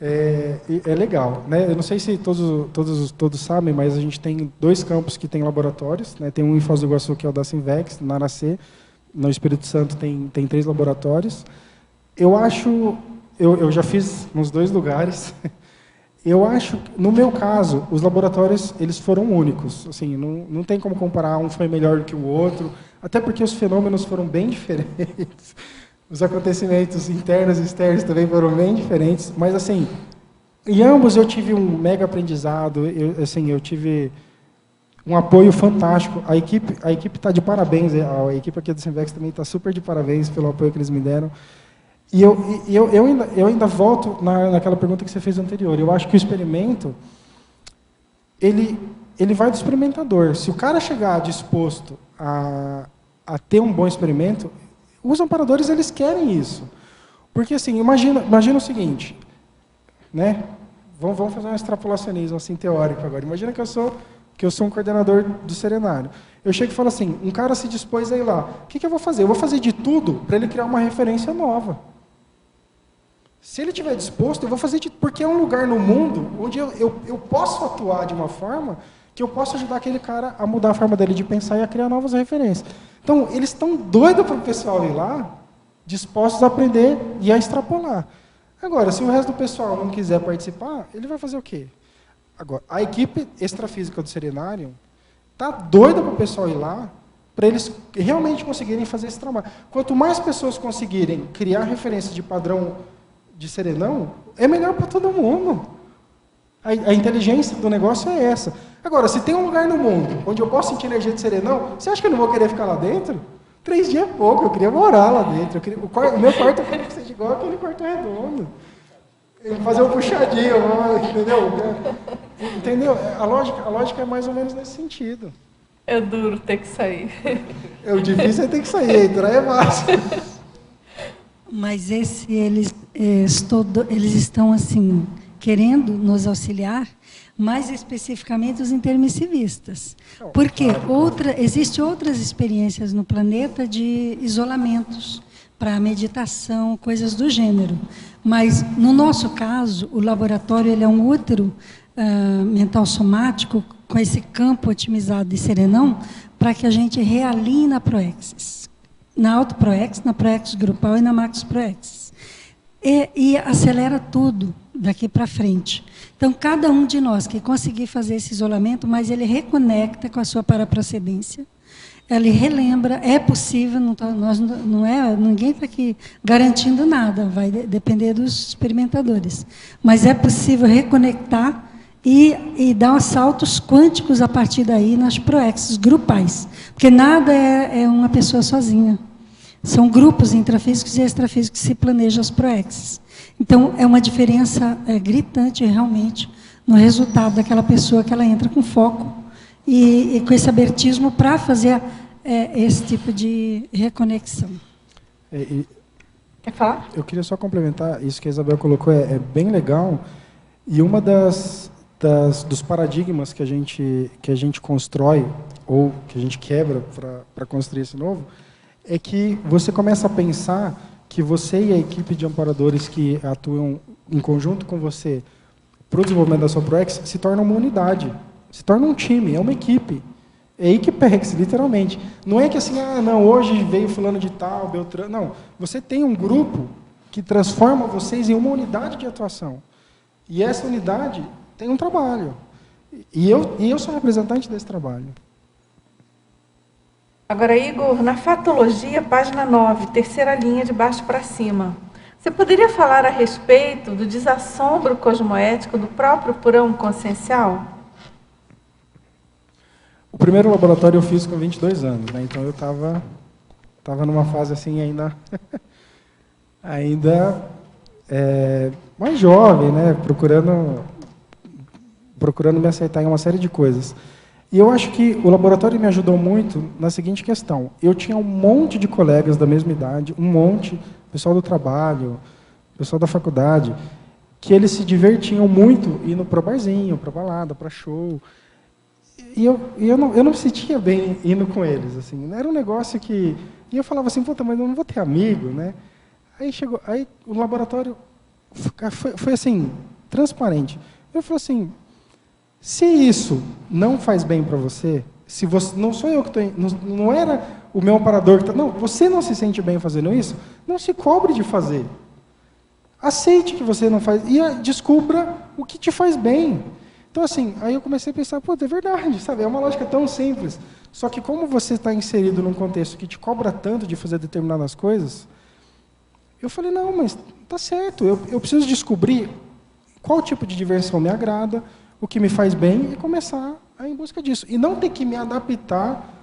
É legal, né? Eu não sei se todos sabem, mas a gente tem 2 campos que tem laboratórios, né? Tem um em Foz do Iguaçu, que é o da Sinvex, na Aracê. No Espírito Santo tem 3 laboratórios. Eu já fiz nos 2 lugares. Eu acho, no meu caso, os laboratórios eles foram únicos. Assim, não tem como comparar, um foi melhor do que o outro, até porque os fenômenos foram bem diferentes. Os acontecimentos internos e externos também foram bem diferentes. Mas, assim, em ambos eu tive um mega aprendizado. Eu tive um apoio fantástico. A equipe está de parabéns. A equipe aqui do Sinvex também está super de parabéns pelo apoio que eles me deram. E eu ainda volto naquela pergunta que você fez anterior. Eu acho que o experimento, ele vai do experimentador. Se o cara chegar disposto a ter um bom experimento, os amparadores eles querem isso. Porque, assim, imagina o seguinte, né? Vamos fazer um extrapolacionismo assim, teórico agora. Imagina que eu sou um coordenador do serenário. Eu chego e falo assim, um cara se dispôs a ir lá. O que eu vou fazer? Eu vou fazer de tudo para ele criar uma referência nova. Se ele estiver disposto, eu vou fazer de tudo, porque é um lugar no mundo onde eu posso atuar de uma forma que eu posso ajudar aquele cara a mudar a forma dele de pensar e a criar novas referências. Então, eles estão doidos para o pessoal ir lá, dispostos a aprender e a extrapolar. Agora, se o resto do pessoal não quiser participar, ele vai fazer o quê? Agora, a equipe extrafísica do serenário está doida para o pessoal ir lá, para eles realmente conseguirem fazer esse trabalho. Quanto mais pessoas conseguirem criar referências de padrão de serenão, é melhor para todo mundo. A inteligência do negócio é essa. Agora, se tem um lugar no mundo onde eu posso sentir energia de serenão, você acha que eu não vou querer ficar lá dentro? 3 dias é pouco, eu queria morar lá dentro. O meu quarto eu queria que seja igual aquele quarto redondo. Fazer um puxadinho, entendeu? Entendeu? A lógica é mais ou menos nesse sentido. É duro ter que sair. O difícil é ter que sair, entrar é fácil. Mas eles estão, assim, querendo nos auxiliar, mais especificamente os intermissivistas. Porque existem outras experiências no planeta de isolamentos para meditação, coisas do gênero. Mas, no nosso caso, o laboratório ele é um útero mental somático com esse campo otimizado de serenão para que a gente realinhe na proexis. Na autoproexis, na proexis grupal e na maxproexis. E acelera tudo daqui para frente. Então, cada um de nós que conseguir fazer esse isolamento, mas ele reconecta com a sua paraprocedência, ele relembra, é possível, ninguém está aqui garantindo nada, vai depender dos experimentadores, mas é possível reconectar e dar saltos quânticos a partir daí nas proexis grupais, porque nada é uma pessoa sozinha. São grupos intrafísicos e extrafísicos que se planejam as proexis. Então, é uma diferença gritante, realmente, no resultado daquela pessoa que ela entra com foco e com esse abertismo para fazer esse tipo de reconexão. Quer falar? Eu queria só complementar, isso que a Isabel colocou é bem legal, e uma dos paradigmas que a gente constrói, ou que a gente quebra para construir esse novo, é que você começa a pensar que você e a equipe de amparadores que atuam em conjunto com você para o desenvolvimento da sua ProEx se torna uma unidade, se torna um time, é uma equipe. É Equipex, literalmente. Não é que assim, não, hoje veio fulano de tal, Beltrano. Não, você tem um grupo que transforma vocês em uma unidade de atuação. E essa unidade tem um trabalho. E eu sou representante desse trabalho. Agora, Igor, na fatologia, página 9, terceira linha de baixo para cima. Você poderia falar a respeito do desassombro cosmoético do próprio purão consciencial? O primeiro laboratório eu fiz com 22 anos, né? Então eu estava numa fase assim ainda mais jovem, né? Procurando me aceitar em uma série de coisas. E eu acho que o laboratório me ajudou muito na seguinte questão. Eu tinha um monte de colegas da mesma idade, pessoal do trabalho, pessoal da faculdade, que eles se divertiam muito indo para barzinho, para balada, para show. E eu não me sentia bem indo com eles, assim. Era um negócio que... E eu falava assim, puta, mas eu não vou ter amigo, né? Aí o laboratório foi assim, transparente. Eu falei assim, se isso não faz bem para você, se você, não sou eu que estou... Não era o meu amparador que está... Não, você não se sente bem fazendo isso, não se cobre de fazer. Aceite que você não faz e descubra o que te faz bem. Então, assim, aí eu comecei a pensar, pô, é verdade, sabe? É uma lógica tão simples. Só que como você está inserido num contexto que te cobra tanto de fazer determinadas coisas, eu falei, não, mas tá certo, eu preciso descobrir qual tipo de diversão me agrada, o que me faz bem e começar a ir em busca disso. E não ter que me adaptar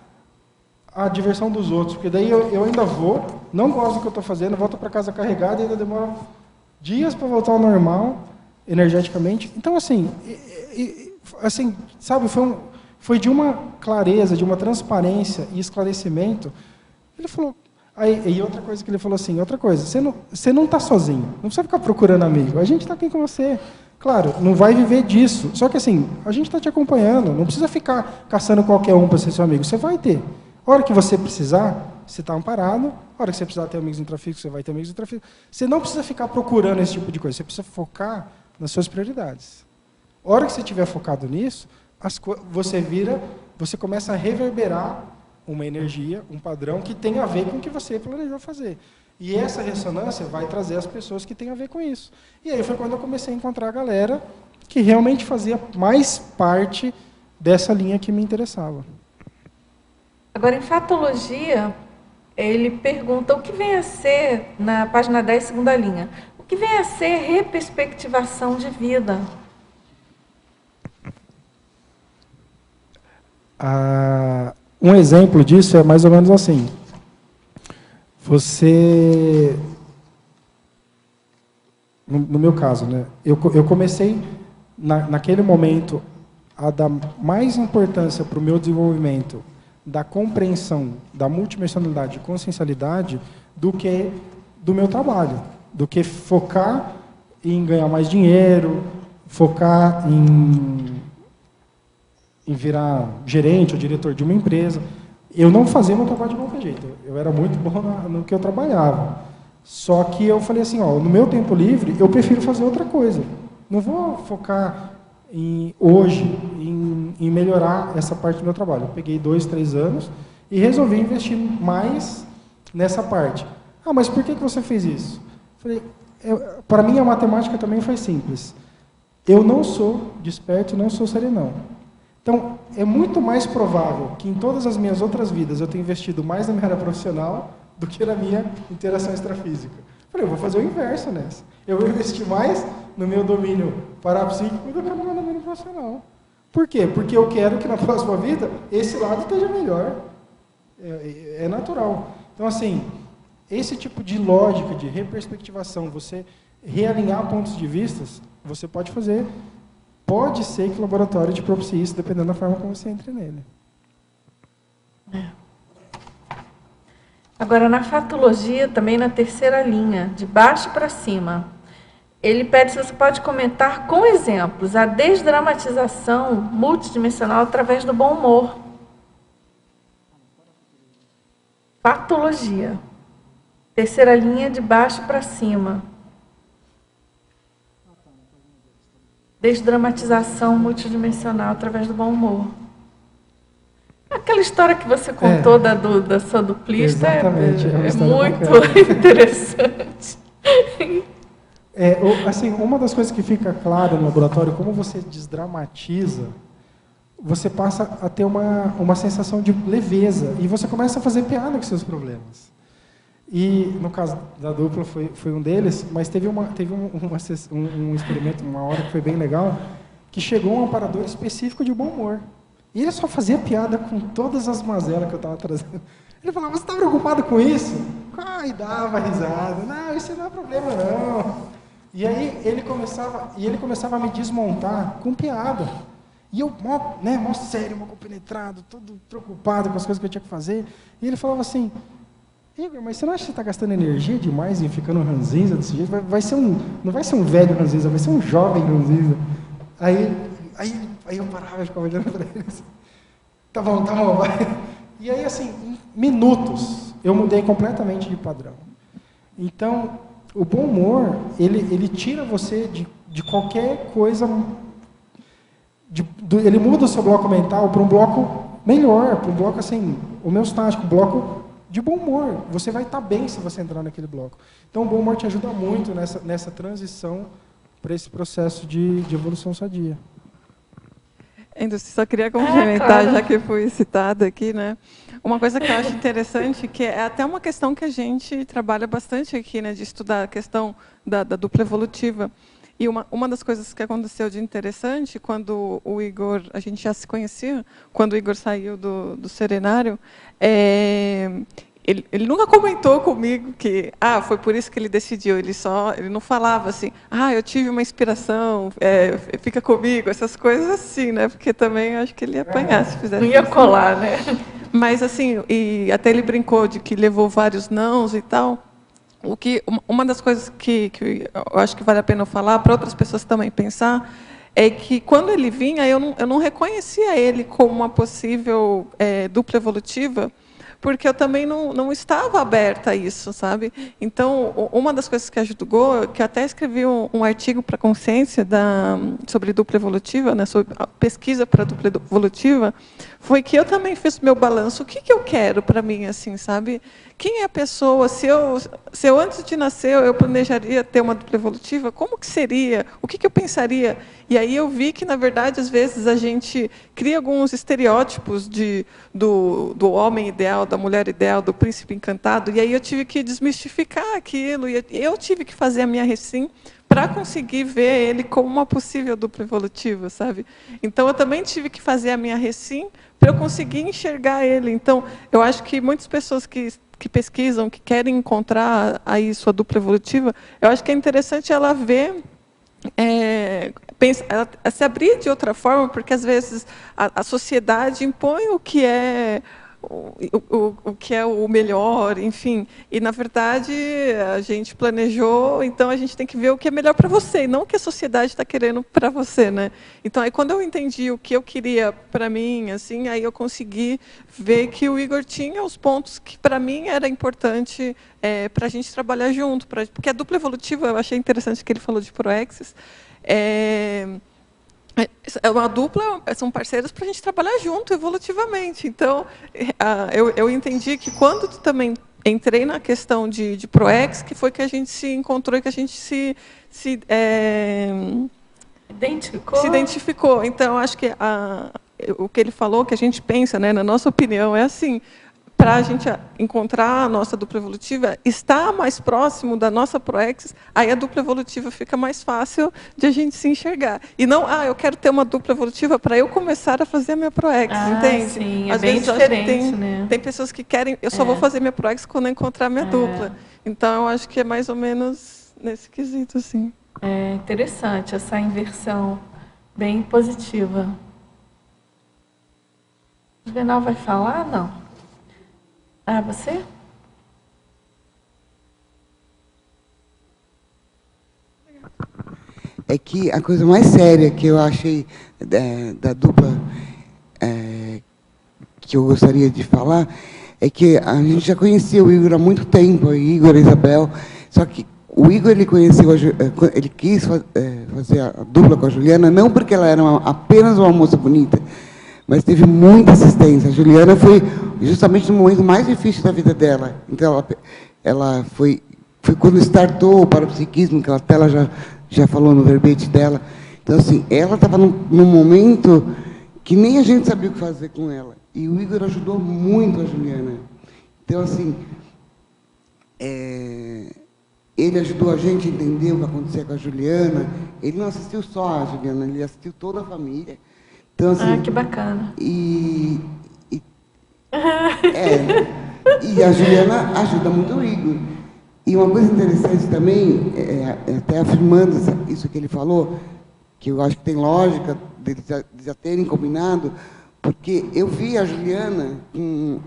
à diversão dos outros, porque daí eu ainda não gosto do que eu estou fazendo, volto para casa carregado e ainda demora dias para voltar ao normal, energeticamente. Então, assim, sabe, foi de uma clareza, de uma transparência e esclarecimento. Ele falou... E outra coisa que ele falou assim, você não está sozinho, não precisa ficar procurando amigo, a gente está aqui com você. Claro, não vai viver disso, só que assim, a gente está te acompanhando, não precisa ficar caçando qualquer um para ser seu amigo, você vai ter. A hora que você precisar, você está amparado, a hora que você precisar ter amigos intrafísicos, você vai ter amigos intrafísicos. Você não precisa ficar procurando esse tipo de coisa, você precisa focar nas suas prioridades. A hora que você estiver focado nisso, você começa a reverberar uma energia, um padrão que tem a ver com o que você planejou fazer. E essa ressonância vai trazer as pessoas que têm a ver com isso. E aí foi quando eu comecei a encontrar a galera que realmente fazia mais parte dessa linha que me interessava. Agora, em fatologia, ele pergunta o que vem a ser, na página 10, segunda linha, o que vem a ser reperspectivação de vida? Um exemplo disso é mais ou menos assim. Você... No meu caso, né? Eu comecei, naquele momento, a dar mais importância para o meu desenvolvimento da compreensão da multidimensionalidade e consciencialidade do que do meu trabalho. Do que focar em ganhar mais dinheiro, focar em virar gerente ou diretor de uma empresa. Eu não fazia meu trabalho de qualquer jeito. Eu era muito bom no que eu trabalhava. Só que eu falei assim, no meu tempo livre, eu prefiro fazer outra coisa. Não vou focar hoje em melhorar essa parte do meu trabalho. Eu peguei 2, 3 anos e resolvi investir mais nessa parte. Mas por que você fez isso? Falei, para mim a matemática também foi simples. Eu não sou desperto, não sou serenão. Então, é muito mais provável que em todas as minhas outras vidas eu tenha investido mais na minha área profissional do que na minha interação extrafísica. Falei, eu vou fazer o inverso nessa. Eu vou investir mais no meu domínio parapsíquico do que no meu domínio profissional. Por quê? Porque eu quero que na próxima vida esse lado esteja melhor. É natural. Então, assim, esse tipo de lógica, de reperspectivação, você realinhar pontos de vistas, você pode fazer. Pode ser que o laboratório te propicie isso, dependendo da forma como você entra nele. Agora, na fatologia, também na terceira linha, de baixo para cima, ele pede se você pode comentar com exemplos a desdramatização multidimensional através do bom humor. Patologia. Terceira linha, de baixo para cima. Desdramatização multidimensional através do bom humor. Aquela história que você contou da sua duplista é muito interessante. Assim, uma das coisas que fica clara no laboratório, como você desdramatiza, você passa a ter uma sensação de leveza e você começa a fazer piada com seus problemas. E, no caso da dupla, foi um deles, mas teve um experimento, uma hora que foi bem legal, que chegou um amparador específico de bom humor. E ele só fazia piada com todas as mazelas que eu estava trazendo. Ele falava, você está preocupado com isso? E dava risada. Não, isso não é problema, não. E aí ele começava a me desmontar com piada. E eu, mó sério, mó compenetrado, todo preocupado com as coisas que eu tinha que fazer. E ele falava assim, Igor, mas você não acha que você está gastando energia demais em ficando ranzinza desse jeito? Não vai ser um velho ranzinza, vai ser um jovem ranzinza. Aí eu parava e ficava olhando para ele assim, tá bom, vai. E aí, assim, em minutos, eu mudei completamente de padrão. Então, o bom humor, ele tira você de qualquer coisa, ele muda o seu bloco mental para um bloco melhor, para um bloco, assim, homeostático, um bloco de bom humor. Você vai estar bem se você entrar naquele bloco. Então, o bom humor te ajuda muito nessa transição para esse processo de evolução sadia. Ainda só queria complementar, já que fui citada aqui, né? Uma coisa que eu acho interessante, que é até uma questão que a gente trabalha bastante aqui, né, de estudar a questão da dupla evolutiva. E uma das coisas que aconteceu de interessante, quando o Igor, a gente já se conhecia, quando o Igor saiu do Serenário, ele nunca comentou comigo que foi por isso que ele decidiu. Ele não falava assim, eu tive uma inspiração, fica comigo, essas coisas assim, né? Porque também acho que ele ia apanhar se fizesse. Não ia isso, colar, né? Mas assim, e até ele brincou de que levou vários nãos e tal. Uma das coisas que eu acho que vale a pena falar para outras pessoas também pensar é que quando ele vinha, eu não reconhecia ele como uma possível dupla evolutiva, porque eu também não estava aberta a isso, sabe? Então, uma das coisas que ajudou, que eu até escrevi um artigo para a Consciência sobre dupla evolutiva, né, sobre a pesquisa para dupla evolutiva, foi que eu também fiz meu balanço. O que eu quero para mim, assim, sabe? Quem é a pessoa? Se eu antes de nascer eu planejaria ter uma dupla evolutiva, como que seria? O que eu pensaria? E aí eu vi que, na verdade, às vezes a gente cria alguns estereótipos do homem ideal, da mulher ideal, do príncipe encantado, e aí eu tive que desmistificar aquilo, e eu tive que fazer a minha recim para conseguir ver ele como uma possível dupla evolutiva, sabe? Então, eu também tive que fazer a minha recim para eu conseguir enxergar ele. Então, eu acho que muitas pessoas que pesquisam, que querem encontrar aí sua dupla evolutiva, eu acho que é interessante ela ver, ela se abrir de outra forma, porque às vezes a sociedade impõe o que é o melhor, enfim, e na verdade a gente planejou, então a gente tem que ver o que é melhor para você, e não o que a sociedade está querendo para você, né? Então aí quando eu entendi o que eu queria para mim, assim, aí eu consegui ver que o Igor tinha os pontos que para mim era importante para a gente trabalhar junto, porque a dupla evolutiva, eu achei interessante que ele falou de Proexis, é uma dupla, são parceiros para a gente trabalhar junto, evolutivamente. Então, eu entendi que quando também entrei na questão de Proex, que foi que a gente se encontrou e que a gente se identificou. Então, acho que o que ele falou, que a gente pensa, né, na nossa opinião, é assim, para a gente encontrar a nossa dupla evolutiva, estar mais próximo da nossa Proexis, aí a dupla evolutiva fica mais fácil de a gente se enxergar. E não, eu quero ter uma dupla evolutiva para eu começar a fazer a minha Proexis, entende? Sim, Às bem vezes, diferente, né? Tem pessoas que querem, eu só vou fazer minha Proexis quando eu encontrar minha dupla. Então, eu acho que é mais ou menos nesse quesito, assim. É interessante essa inversão, bem positiva. O Juvenal vai falar? Não. Você? É que a coisa mais séria que eu achei da dupla que eu gostaria de falar é que a gente já conhecia o Igor há muito tempo, o Igor e a Isabel, só que o Igor ele quis fazer a dupla com a Juliana, não porque ela era apenas uma moça bonita, mas teve muita assistência. A Juliana foi justamente no momento mais difícil da vida dela. Então, ela foi quando startou o parapsiquismo, que ela até já falou no verbete dela. Então, assim, ela estava num momento que nem a gente sabia o que fazer com ela. E o Igor ajudou muito a Juliana. Então, assim, ele ajudou a gente a entender o que acontecia com a Juliana. Ele não assistiu só a Juliana, ele assistiu toda a família. Então, assim, que bacana. E a Juliana ajuda muito o Igor. E uma coisa interessante também, até afirmando isso que ele falou, que eu acho que tem lógica de já terem combinado, porque eu vi a Juliana com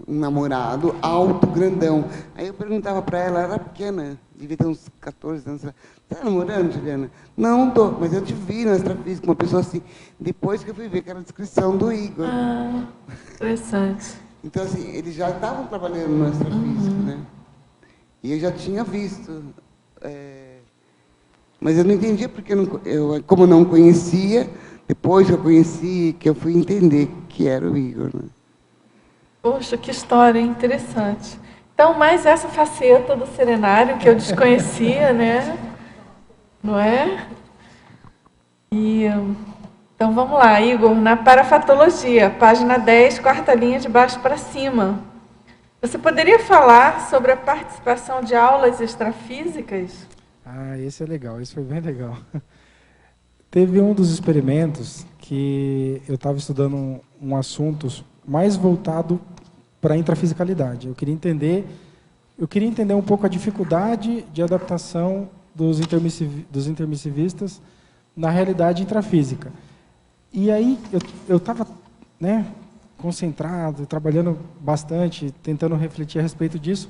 um namorado alto, grandão. Aí eu perguntava para ela, ela era pequena, devia ter uns 14 anos. Você está namorando, Juliana? Não estou, mas eu te vi na Extrafísica, uma pessoa assim. Depois que eu fui ver aquela descrição do Igor. Interessante. Então, assim, eles já estavam trabalhando no Extrafísica, né? E eu já tinha visto. Mas eu não entendia, porque como eu não conhecia, depois que eu conheci, que eu fui entender que era o Igor, né? Poxa, que história interessante. Então, mais essa faceta do serenário que eu desconhecia, né? Não é? Então, vamos lá, Igor. Na parafatologia, página 10, quarta linha de baixo para cima. Você poderia falar sobre a participação de aulas extrafísicas? Esse é legal, esse foi bem legal. Teve um dos experimentos que eu estava estudando um assunto mais voltado para a intrafisicalidade. Eu queria entender um pouco a dificuldade de adaptação dos intermissivistas na realidade intrafísica. E aí eu estava, né, concentrado, trabalhando bastante, tentando refletir a respeito disso.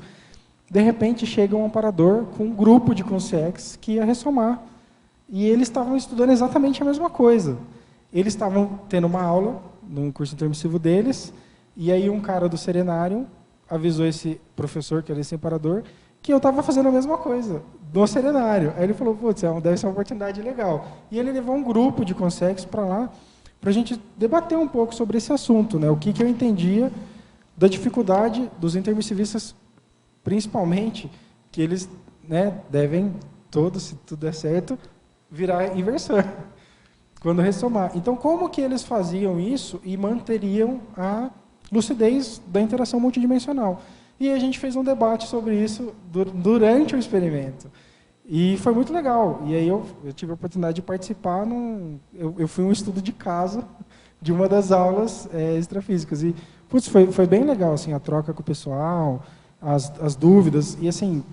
De repente chega um amparador com um grupo de consciex que ia ressomar. E eles estavam estudando exatamente a mesma coisa. Eles estavam tendo uma aula num curso intermissivo deles, e aí um cara do serenário avisou esse professor, que era esse amparador, que eu estava fazendo a mesma coisa, do serenário. Aí ele falou, putz, deve ser uma oportunidade legal. E ele levou um grupo de consciex para lá, para a gente debater um pouco sobre esse assunto, né? O que eu entendia da dificuldade dos intermissivistas, principalmente, que eles, né, devem todos, se tudo der certo, virar inversor, quando ressomar. Então, como que eles faziam isso e manteriam a lucidez da interação multidimensional? E a gente fez um debate sobre isso durante o experimento. E foi muito legal. E aí eu tive a oportunidade de participar, eu fui um estudo de caso de uma das aulas extrafísicas. E, putz, foi bem legal, assim, a troca com o pessoal, as dúvidas. E, assim,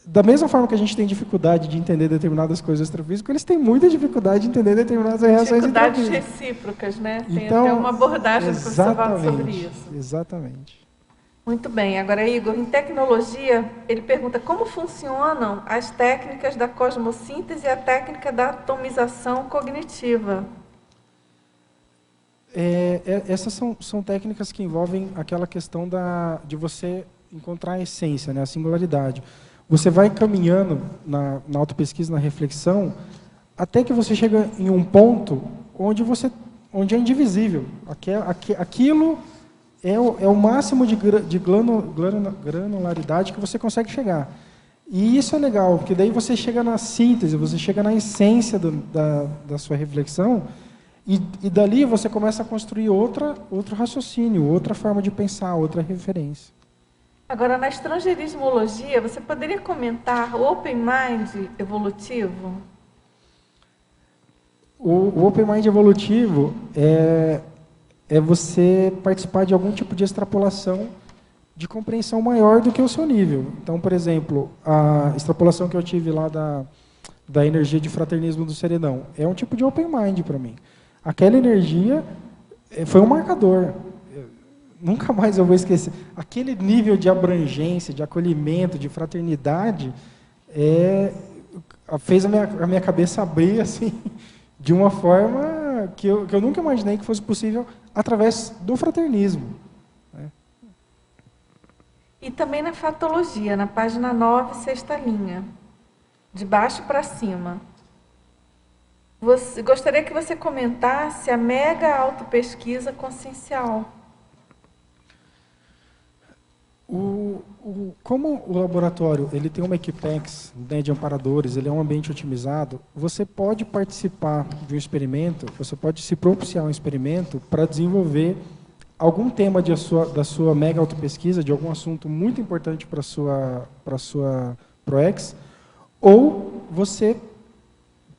da mesma forma que a gente tem dificuldade de entender determinadas coisas extrafísicas, eles têm muita dificuldade de entender determinadas reações dificuldades intrafísicas. Recíprocas, né? Tem Então, até uma abordagem do professor Valdo sobre isso. Exatamente. Muito bem. Agora, Igor, em tecnologia, ele pergunta como funcionam as técnicas da cosmossíntese e a técnica da atomização cognitiva. Essas são técnicas que envolvem aquela questão de você encontrar a essência, né, a singularidade. Você vai caminhando na autopesquisa, na reflexão, até que você chega em um ponto onde é indivisível. Aquilo é o máximo de granularidade que você consegue chegar. E isso é legal, porque daí você chega na síntese, você chega na essência da sua reflexão, e dali você começa a construir outro raciocínio, outra forma de pensar, outra referência. Agora, na estrangeirismologia, você poderia comentar o Open Mind evolutivo? O Open Mind evolutivo é você participar de algum tipo de extrapolação de compreensão maior do que o seu nível. Então, por exemplo, a extrapolação que eu tive lá da energia de fraternismo do Serenão é um tipo de Open Mind para mim. Aquela energia foi um marcador. Nunca mais eu vou esquecer. Aquele nível de abrangência, de acolhimento, de fraternidade, fez a minha cabeça abrir assim, de uma forma que eu nunca imaginei que fosse possível através do fraternismo. Né? E também na fatologia, na página 9, sexta linha, de baixo para cima. Gostaria que você comentasse a mega autopesquisa consciencial. Como o laboratório ele tem uma equipex, né, de amparadores, ele é um ambiente otimizado, você pode participar de um experimento, você pode se propiciar um experimento para desenvolver algum tema da sua mega autopesquisa, de algum assunto muito importante para a sua ProEx, ou você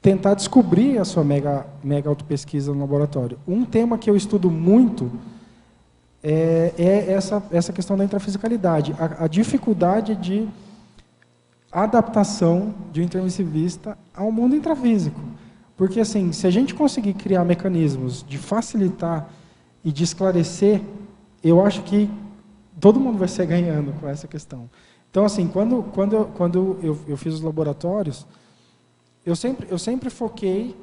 tentar descobrir a sua mega autopesquisa no laboratório. Um tema que eu estudo muito é essa questão da intrafisicalidade, a dificuldade de adaptação de um intermissivista ao mundo intrafísico. Porque, assim, se a gente conseguir criar mecanismos de facilitar e de esclarecer, eu acho que todo mundo vai ser ganhando com essa questão. Então, assim, quando eu fiz os laboratórios, eu sempre foquei,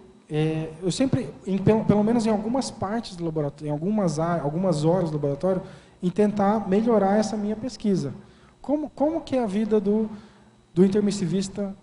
pelo menos em algumas partes do laboratório, em algumas horas do laboratório, em tentar melhorar essa minha pesquisa. Como que é a vida do intermissivista,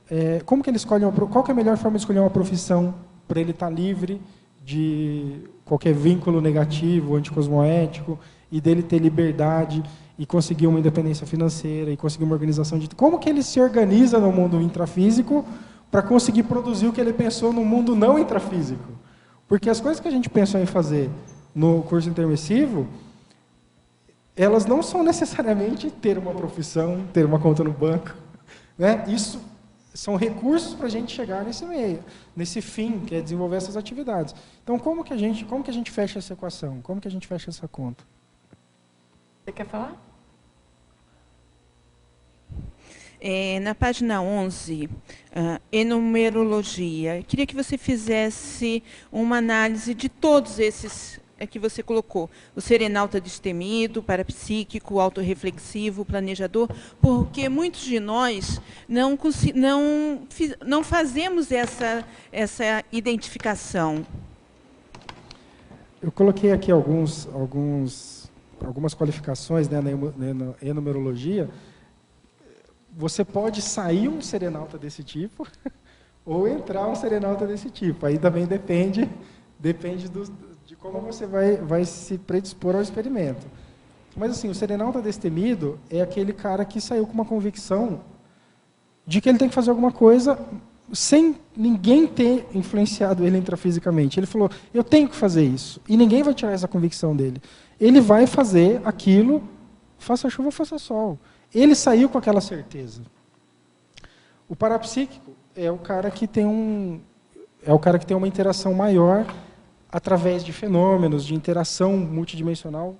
como que ele escolhe qual que é a melhor forma de escolher uma profissão para ele estar livre de qualquer vínculo negativo, anticosmoético, e dele ter liberdade e conseguir uma independência financeira e conseguir uma organização de... Como que ele se organiza no mundo intrafísico para conseguir produzir o que ele pensou no mundo não intrafísico? Porque as coisas que a gente pensou em fazer no curso intermissivo, elas não são necessariamente ter uma profissão, ter uma conta no banco, né? Isso são recursos para a gente chegar nesse meio, nesse fim, que é desenvolver essas atividades. Então, como que a gente fecha essa equação? Como que a gente fecha essa conta? Você quer falar? Na página 11, enumerologia, eu queria que você fizesse uma análise de todos esses que você colocou. O serenauta destemido, parapsíquico, autorreflexivo, planejador, porque muitos de nós não fazemos essa identificação. Eu coloquei aqui algumas qualificações, né, na enumerologia. Você pode sair um serenauta desse tipo ou entrar um serenauta desse tipo. Aí também depende de como você vai se predispor ao experimento. Mas, assim, o serenauta destemido é aquele cara que saiu com uma convicção de que ele tem que fazer alguma coisa sem ninguém ter influenciado ele intrafisicamente. Ele falou, eu tenho que fazer isso. E ninguém vai tirar essa convicção dele. Ele vai fazer aquilo, faça chuva, faça sol. Ele saiu com aquela certeza. O parapsíquico é o cara que tem uma interação maior através de fenômenos, de interação multidimensional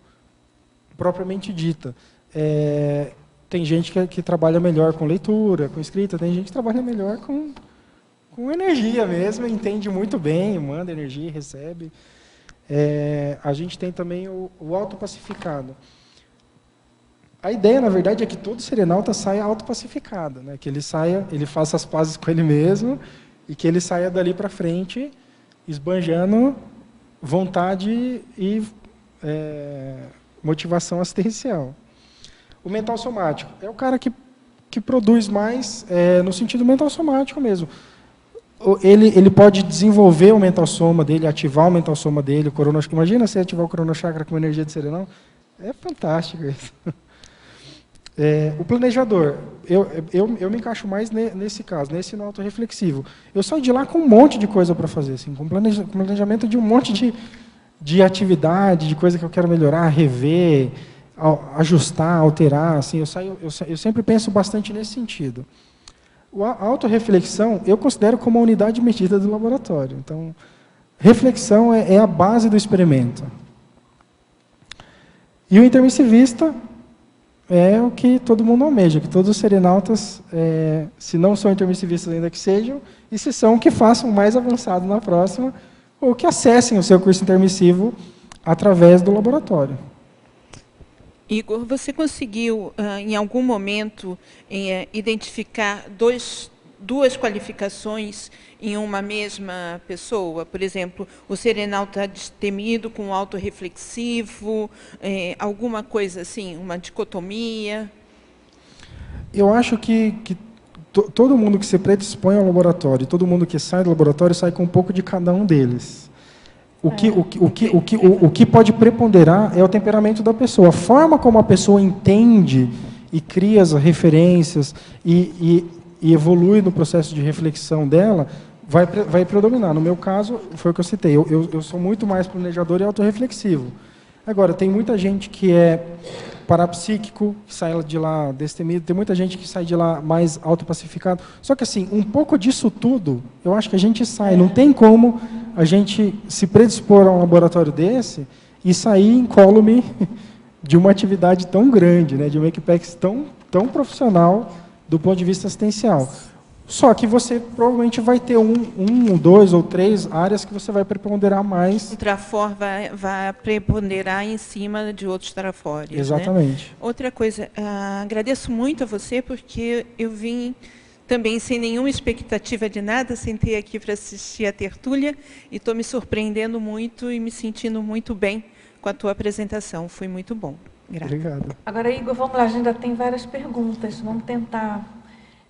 propriamente dita. Tem gente que trabalha melhor com leitura, com escrita, tem gente que trabalha melhor com energia mesmo, entende muito bem, manda energia e recebe. A gente tem também o autopacificado. A ideia, na verdade, é que todo serenauta saia autopacificado, né? Que ele faça as pazes com ele mesmo e que ele saia dali para frente esbanjando vontade e motivação assistencial. O mental somático é o cara que produz mais no sentido mental somático mesmo. Ele pode desenvolver o mental soma dele, ativar o mental soma dele, imagina você ativar o coronochakra com energia de serenão, é fantástico isso. O planejador, eu me encaixo mais nesse caso, nesse no autorreflexivo. Eu saio de lá com um monte de coisa para fazer, assim, com planejamento de um monte de atividade, de coisa que eu quero melhorar, rever, ajustar, alterar. Assim, eu sempre penso bastante nesse sentido. A autorreflexão eu considero como a unidade medida do laboratório. Então, reflexão é a base do experimento. E o intermissivista é o que todo mundo almeja, que todos os serenautas, se não são intermissivistas ainda que sejam, e se são, que façam mais avançado na próxima, ou que acessem o seu curso intermissivo através do laboratório. Igor, você conseguiu, em algum momento, identificar duas qualificações em uma mesma pessoa? Por exemplo, o serenauta destemido com o autorreflexivo, alguma coisa assim, uma dicotomia? Eu acho que todo mundo que se predispõe ao laboratório, todo mundo que sai do laboratório, sai com um pouco de cada um deles. O que pode preponderar é o temperamento da pessoa. A forma como a pessoa entende e cria as referências e evolui no processo de reflexão dela, vai predominar. No meu caso, foi o que eu citei. Eu sou muito mais planejador e autorreflexivo. Agora, tem muita gente que é parapsíquico, que sai de lá destemido, tem muita gente que sai de lá mais autopacificado. Só que, assim, um pouco disso tudo, eu acho que a gente sai. Não tem como a gente se predispor a um laboratório desse e sair incólume de uma atividade tão grande, né, de uma Equipex tão profissional do ponto de vista assistencial. Só que você provavelmente vai ter duas ou três áreas que você vai preponderar mais. O Trafor vai preponderar em cima de outros Trafores. Exatamente. Né? Outra coisa, agradeço muito a você, porque eu vim também sem nenhuma expectativa de nada, sentei aqui para assistir a tertúlia e estou me surpreendendo muito e me sentindo muito bem com a tua apresentação. Foi muito bom. Graças. Obrigado. Agora, Igor, vamos lá, a gente ainda tem várias perguntas. Vamos tentar.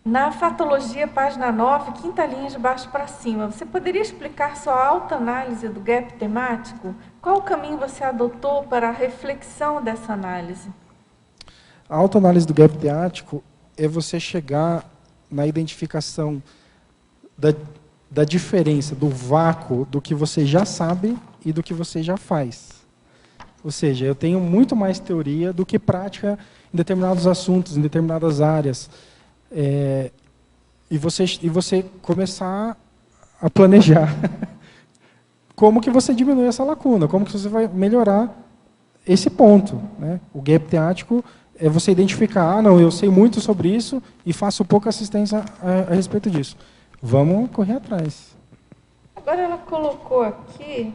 Na fatologia, página 9, quinta linha de baixo para cima, você poderia explicar sua autoanálise do gap temático? Qual o caminho você adotou para a reflexão dessa análise? A autoanálise do gap temático é você chegar na identificação da diferença, do vácuo do que você já sabe e do que você já faz. Ou seja, eu tenho muito mais teoria do que prática em determinados assuntos, em determinadas áreas. E você começar a planejar como que você diminui essa lacuna, como que você vai melhorar esse ponto, né? O gap teático é você identificar, não, eu sei muito sobre isso e faço pouca assistência a respeito disso. Vamos correr atrás. Agora ela colocou aqui,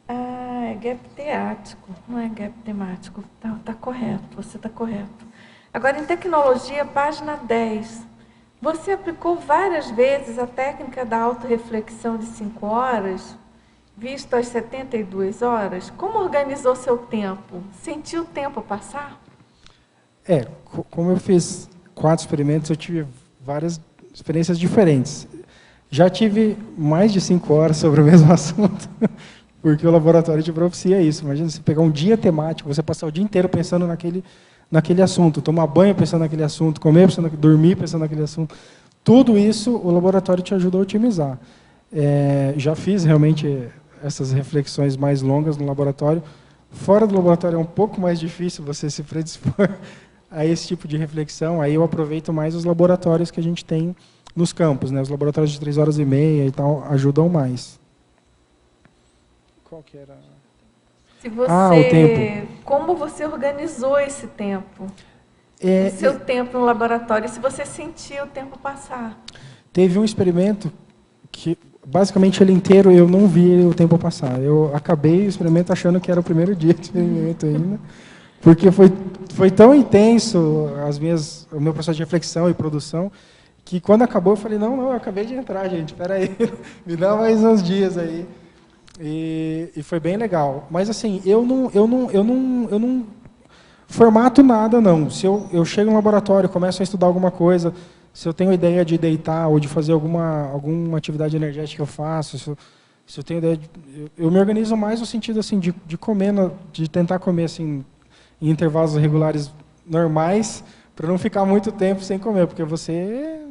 é gap teático, não é gap temático. Tá correto, você está correto. Agora, em tecnologia, página 10. Você aplicou várias vezes a técnica da autorreflexão de 5 horas, visto às 72 horas. Como organizou seu tempo? Sentiu o tempo passar? Como eu fiz 4 experimentos, eu tive várias experiências diferentes. Já tive mais de 5 horas sobre o mesmo assunto, porque o laboratório te propicia isso. Imagina você pegar um dia temático, você passar o dia inteiro pensando naquele assunto, tomar banho pensando naquele assunto, comer pensando dormir pensando naquele assunto. Tudo isso o laboratório te ajuda a otimizar. Já fiz realmente essas reflexões mais longas no laboratório. Fora do laboratório é um pouco mais difícil você se predispor a esse tipo de reflexão. Aí eu aproveito mais os laboratórios que a gente tem nos campos, né? Os laboratórios de 3 horas e meia e tal ajudam mais. Qual que era? Se você, o tempo. Como você organizou esse tempo? O seu tempo no laboratório, se você sentiu o tempo passar? Teve um experimento que, basicamente, ele inteiro eu não vi o tempo passar. Eu acabei o experimento achando que era o primeiro dia de experimento ainda, porque foi tão intenso o meu processo de reflexão e produção, que quando acabou eu falei, não, eu acabei de entrar, gente, espera aí, me dá mais uns dias aí. E foi bem legal. Mas assim, eu não formato nada, não. Se eu chego no laboratório, começo a estudar alguma coisa, se eu tenho ideia de deitar ou de fazer alguma atividade energética que eu faço, se eu tenho ideia eu me organizo mais no sentido assim de comer, de tentar comer assim em intervalos regulares normais, para não ficar muito tempo sem comer, porque você,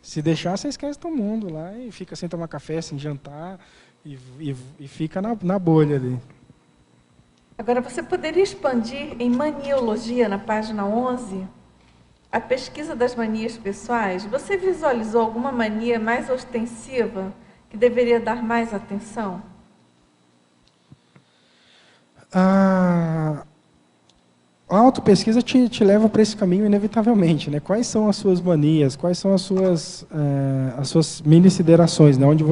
se deixar, você esquece do mundo lá e fica sem tomar café, sem jantar. E fica na bolha ali. Agora, você poderia expandir em maniologia, na página 11, a pesquisa das manias pessoais? Você visualizou alguma mania mais ostensiva que deveria dar mais atenção? A autopesquisa te leva para esse caminho inevitavelmente, né? Quais são as suas manias? Quais são as suas mini-siderações, né? Onde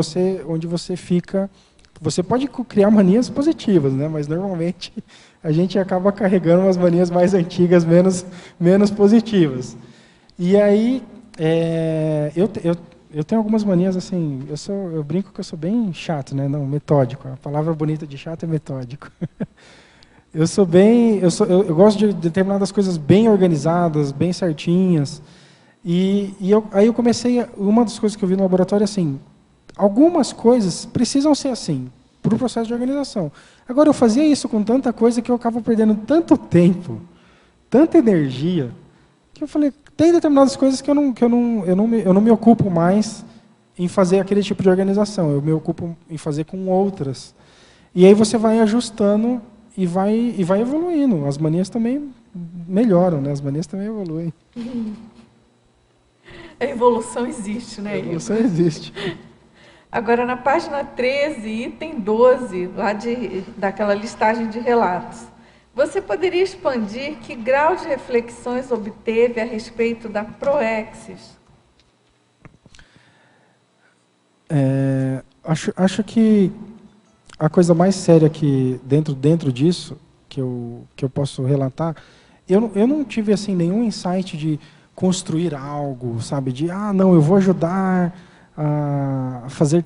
você fica... Você pode criar manias positivas, né? Mas normalmente a gente acaba carregando umas manias mais antigas, menos positivas. E aí, eu tenho algumas manias assim... Eu brinco que eu sou bem chato, né? Não, metódico. A palavra bonita de chato é metódico. Eu gosto de determinadas coisas bem organizadas, bem certinhas. Aí eu comecei, uma das coisas que eu vi no laboratório é assim, algumas coisas precisam ser assim, para o processo de organização. Agora, eu fazia isso com tanta coisa que eu acabo perdendo tanto tempo, tanta energia, que eu falei, tem determinadas coisas que eu não me ocupo mais em fazer aquele tipo de organização, eu me ocupo em fazer com outras. E aí você vai ajustando e vai evoluindo. As manias também melhoram, né? As manias também evoluem. A evolução existe, né? A evolução existe. Agora, na página 13, item 12, lá daquela listagem de relatos, você poderia expandir que grau de reflexões obteve a respeito da Proexis? Acho que a coisa mais séria que dentro disso que eu posso relatar, eu não tive assim nenhum insight de construir algo, sabe, de não, eu vou ajudar a fazer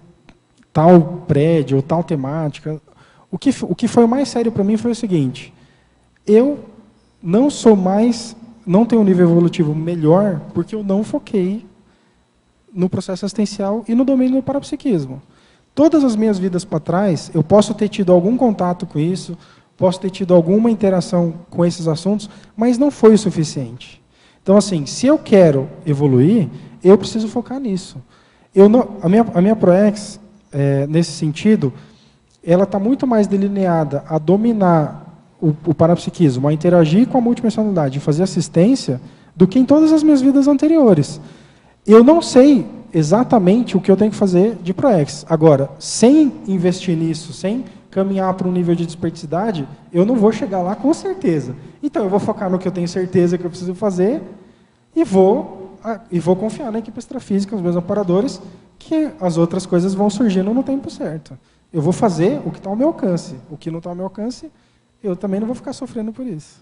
tal prédio ou tal temática. O que foi o mais sério para mim foi o seguinte: eu não tenho um nível evolutivo melhor porque eu não foquei no processo assistencial e no domínio do parapsiquismo. Todas as minhas vidas para trás, eu posso ter tido algum contato com isso, posso ter tido alguma interação com esses assuntos, mas não foi o suficiente. Então, assim, se eu quero evoluir, eu preciso focar nisso. A minha Proex, nesse sentido, ela está muito mais delineada a dominar o parapsiquismo, a interagir com a multidimensionalidade e fazer assistência, do que em todas as minhas vidas anteriores. Eu não sei exatamente o que eu tenho que fazer de Proex. Agora, sem investir nisso, sem caminhar para um nível de desperticidade, eu não vou chegar lá com certeza. Então, eu vou focar no que eu tenho certeza que eu preciso fazer e vou confiar na equipe extrafísica, nos meus amparadores, que as outras coisas vão surgindo no tempo certo. Eu vou fazer o que está ao meu alcance. O que não está ao meu alcance, eu também não vou ficar sofrendo por isso.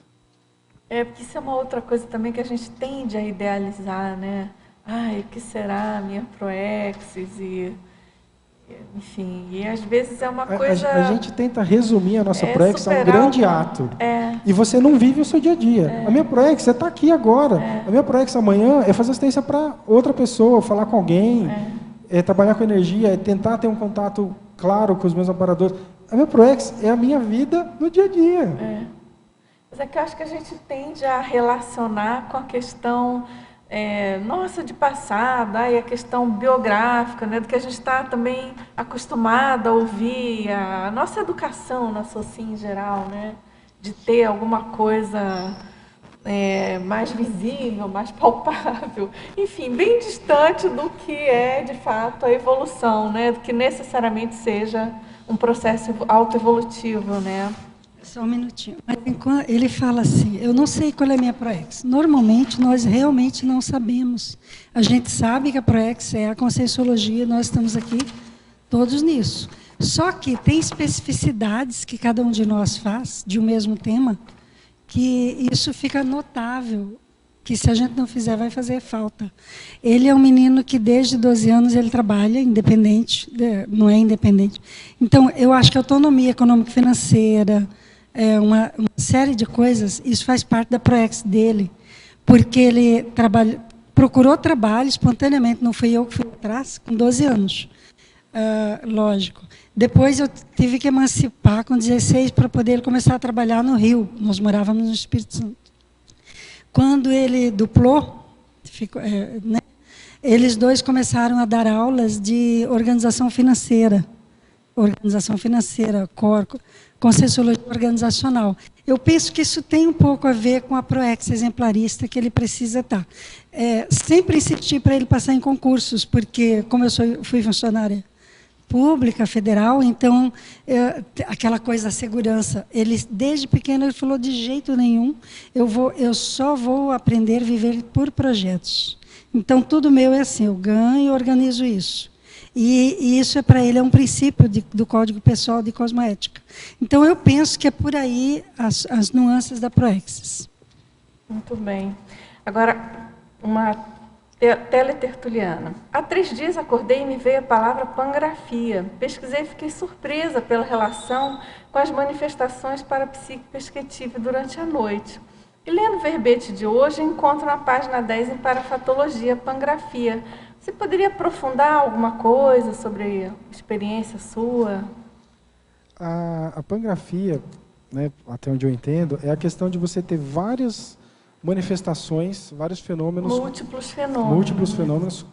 Porque isso é uma outra coisa também que a gente tende a idealizar, né? O que será a minha Proexis? Enfim, e às vezes é uma coisa... A gente tenta resumir a nossa Proex a um grande ato. E você não vive o seu dia a dia. A minha Proex está aqui agora. A minha Proex amanhã é fazer assistência para outra pessoa, falar com alguém, trabalhar com energia, tentar ter um contato claro com os meus amparadores. A minha Proex é a minha vida no dia a dia. Mas é que eu acho que a gente tende a relacionar com a questão... de passado, e a questão biográfica, né, do que a gente está também acostumado a ouvir, a nossa educação, em geral, né, de ter alguma coisa mais visível, mais palpável, enfim, bem distante do que é, de fato, a evolução, né, do que necessariamente seja um processo autoevolutivo, né. Só um minutinho. Ele fala assim, eu não sei qual é a minha Proex. Normalmente, nós realmente não sabemos. A gente sabe que a Proex é a Conscienciologia, nós estamos aqui todos nisso. Só que tem especificidades que cada um de nós faz, de um mesmo tema, que isso fica notável, que se a gente não fizer, vai fazer falta. Ele é um menino que desde 12 anos ele trabalha independente, não é independente. Então, eu acho que a autonomia econômico-financeira, uma série de coisas, isso faz parte da Proex dele, porque ele procurou trabalho espontaneamente, não fui eu que fui atrás, com 12 anos, lógico. Depois eu tive que emancipar com 16 para poder começar a trabalhar no Rio, nós morávamos no Espírito Santo. Quando ele duplou, eles dois começaram a dar aulas de organização financeira, Conscienciologia organizacional. Eu penso que isso tem um pouco a ver com a Proex exemplarista que ele precisa estar. Sempre insisti para ele passar em concursos, porque, como eu fui funcionária pública, federal, então, aquela coisa da segurança. Ele, desde pequeno, ele falou, de jeito nenhum, eu só vou aprender a viver por projetos. Então, tudo meu é assim, eu ganho e organizo isso. E isso para ele é um princípio do Código Pessoal de Cosmoética. Então, eu penso que é por aí as nuances da Proexis. Muito bem. Agora, uma teletertuliana. Há 3 dias acordei e me veio a palavra pangrafia. Pesquisei e fiquei surpresa pela relação com as manifestações parapsíquicas que tive durante a noite. E lendo o verbete de hoje, encontro na página 10 em Parafatologia, pangrafia. Você poderia aprofundar alguma coisa sobre a experiência sua? A pangrafia, né, até onde eu entendo, é a questão de você ter várias manifestações, vários fenômenos. Múltiplos fenômenos.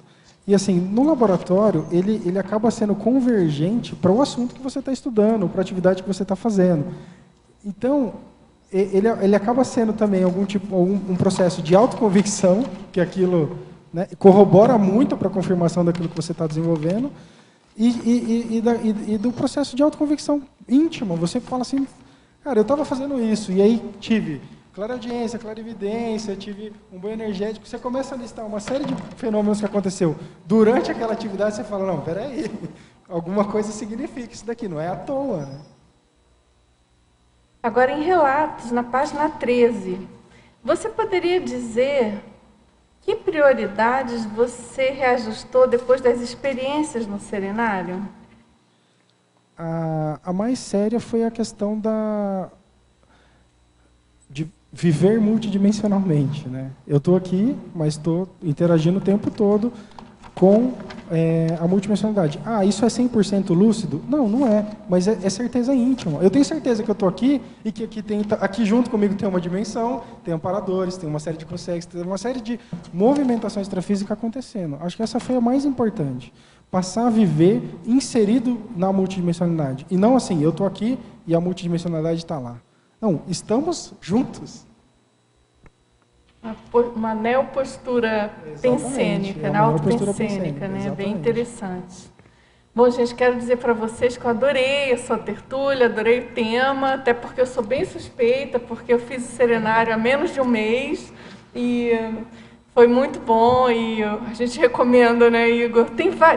E assim, no laboratório, ele acaba sendo convergente para o assunto que você está estudando, para a atividade que você está fazendo. Então, ele acaba sendo também um processo de autoconvicção, que aquilo, né, corrobora muito para a confirmação daquilo que você está desenvolvendo, e do processo de autoconvicção íntima. Você fala assim, cara, eu estava fazendo isso, e aí tive clareaudiência, clarividência, tive um banho energético. Você começa a listar uma série de fenômenos que aconteceu durante aquela atividade, você fala, não, peraí, alguma coisa significa isso daqui, não é à toa, né? Agora, em relatos, na página 13, você poderia dizer que prioridades você reajustou depois das experiências no serenário? A mais séria foi a questão de viver multidimensionalmente, né? Eu estou aqui, mas estou interagindo o tempo todo com a multidimensionalidade. Ah, isso é 100% lúcido? Não, não é, mas é certeza íntima. Eu tenho certeza que eu estou aqui e que aqui junto comigo tem uma dimensão, tem amparadores, tem uma série de consegues, tem uma série de movimentações extrafísicas acontecendo. Acho que essa foi a mais importante. Passar a viver inserido na multidimensionalidade. E não assim, eu estou aqui e a multidimensionalidade está lá. Não, estamos juntos. Uma neopostura pensênica, autopensênica, né? Exatamente. Bem interessante. Bom, gente, quero dizer para vocês que eu adorei a sua tertúlia, adorei o tema, até porque eu sou bem suspeita, porque eu fiz o serenário há menos de um mês e foi muito bom e a gente recomenda, né, Igor?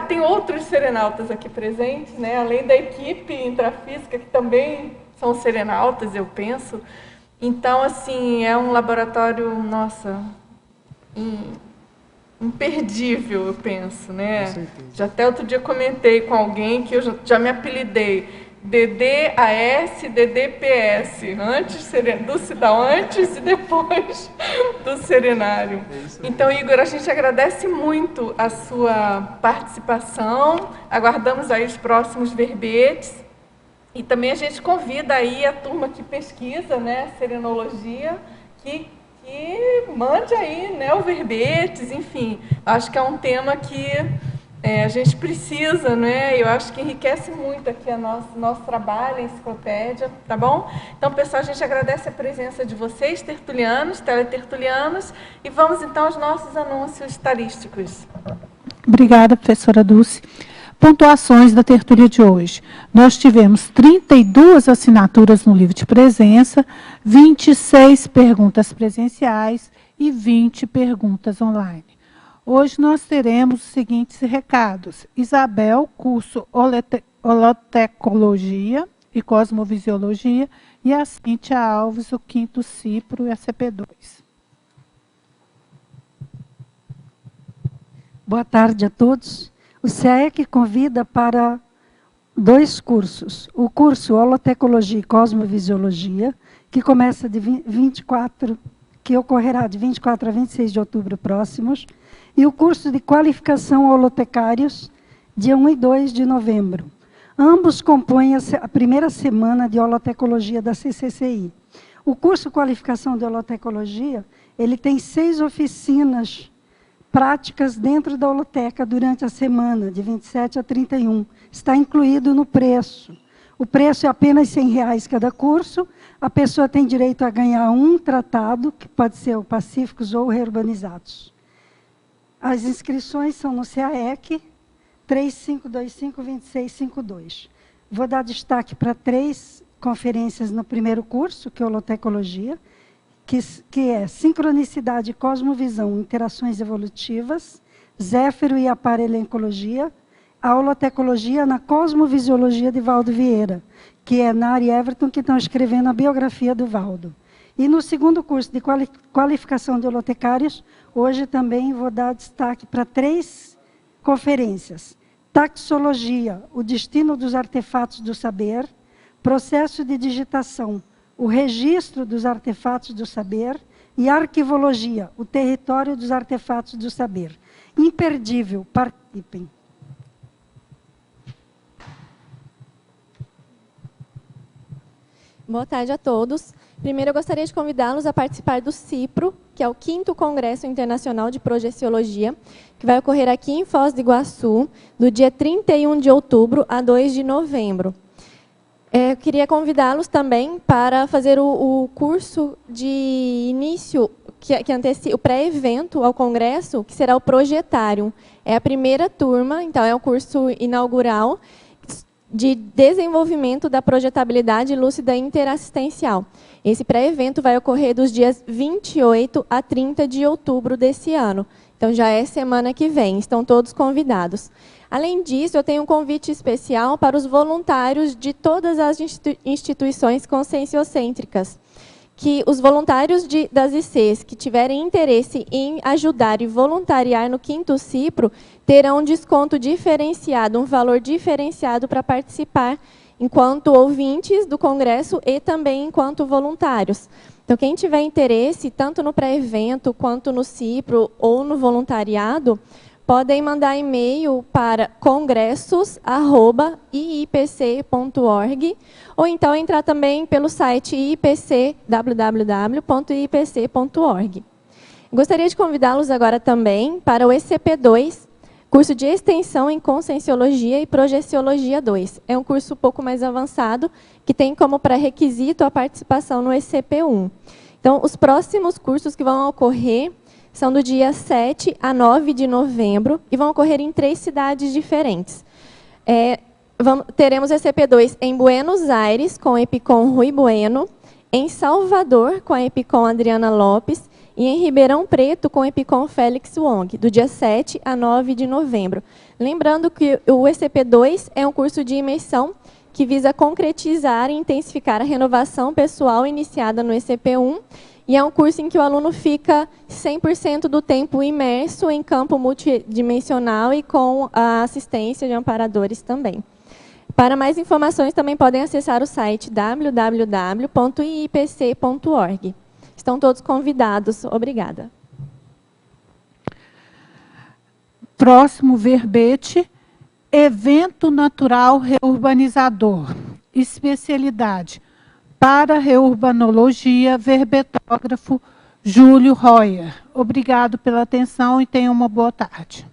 Tem outros serenautas aqui presentes, né? Além da equipe intrafísica, que também são serenautas, eu penso. Então, assim, é um laboratório, nossa, imperdível, eu penso, né? Com certeza. Já até outro dia comentei com alguém que eu já me apelidei DDAS, DDPS, antes e depois do serenário. Então, Igor, a gente agradece muito a sua participação, aguardamos aí os próximos verbetes. E também a gente convida aí a turma que pesquisa, né, serenologia, que mande aí, né, o verbetes, enfim. Acho que é um tema que a gente precisa, né? Eu acho que enriquece muito aqui nosso trabalho, a enciclopédia, tá bom? Então, pessoal, a gente agradece a presença de vocês, tertulianos, teletertulianos, e vamos então aos nossos anúncios tarísticos. Obrigada, professora Dulce. Pontuações da tertúlia de hoje. Nós tivemos 32 assinaturas no livro de presença, 26 perguntas presenciais e 20 perguntas online. Hoje nós teremos os seguintes recados. Isabel, curso Holotecologia e Cosmovisiologia, e a Cíntia Alves, o 5º Cipro e a CP2. Boa tarde a todos. O SEAEC convida para 2 cursos. O curso Holotecologia e Cosmovisiologia, que começa que ocorrerá de 24 a 26 de outubro próximos, e o curso de Qualificação Holotecários, dia 1 e 2 de novembro. Ambos compõem a primeira semana de Holotecologia da CCCI. O curso Qualificação de Holotecologia, ele tem 6 oficinas práticas dentro da holoteca durante a semana, de 27 a 31. Está incluído no preço. O preço é apenas R$100 cada curso. A pessoa tem direito a ganhar um tratado, que pode ser o Pacíficos ou Reurbanizados. As inscrições são no SEAEC 3525-2652. Vou dar destaque para 3 conferências no primeiro curso, que é Holotecologia, que é Sincronicidade e Cosmovisão, Interações Evolutivas, Zéfiro e Aparelhencologia, a Holotecologia na Cosmovisiologia de Valdo Vieira, que é Nari e Everton, que estão escrevendo a biografia do Valdo. E no segundo curso de Qualificação de Holotecários, hoje também vou dar destaque para 3 conferências. Taxologia, o destino dos artefatos do saber, processo de digitação, o registro dos artefatos do saber, e arquivologia, o território dos artefatos do saber. Imperdível, participem. Boa tarde a todos. Primeiro, eu gostaria de convidá-los a participar do CIPRO, que é o 5º Congresso Internacional de Projeciologia, que vai ocorrer aqui em Foz do Iguaçu, do dia 31 de outubro a 2 de novembro. Eu queria convidá-los também para fazer o curso de início, que antecipa o pré-evento ao congresso, que será o Projetário. É a primeira turma, então é o curso inaugural de desenvolvimento da projetabilidade lúcida interassistencial. Esse pré-evento vai ocorrer dos dias 28 a 30 de outubro desse ano. Então, já é semana que vem, estão todos convidados. Além disso, eu tenho um convite especial para os voluntários de todas as instituições conscienciocêntricas, que os voluntários das ICs que tiverem interesse em ajudar e voluntariar no 5º Cipro terão um desconto diferenciado, um valor diferenciado para participar enquanto ouvintes do congresso e também enquanto voluntários. Então, quem tiver interesse, tanto no pré-evento quanto no Cipro ou no voluntariado, podem mandar e-mail para congressos@iipc.org ou então entrar também pelo site www.iipc.org. Gostaria de convidá-los agora também para o ECP2, curso de extensão em Conscienciologia e Projeciologia 2. É um curso um pouco mais avançado, que tem como pré-requisito a participação no ECP1. Então, os próximos cursos que vão ocorrer são do dia 7 a 9 de novembro e vão ocorrer em 3 cidades diferentes. Teremos ECP2 em Buenos Aires, com a Epicom Rui Bueno, em Salvador, com a Epicom Adriana Lopes, e em Ribeirão Preto, com o Epicom Félix Wong, do dia 7 a 9 de novembro. Lembrando que o ECP2 é um curso de imersão que visa concretizar e intensificar a renovação pessoal iniciada no ECP1, e é um curso em que o aluno fica 100% do tempo imerso em campo multidimensional e com a assistência de amparadores também. Para mais informações, também podem acessar o site www.iipc.org. Estão todos convidados. Obrigada. Próximo verbete, evento natural reurbanizador, especialidade, para reurbanologia, verbetógrafo Júlio Royer. Obrigado pela atenção e tenham uma boa tarde.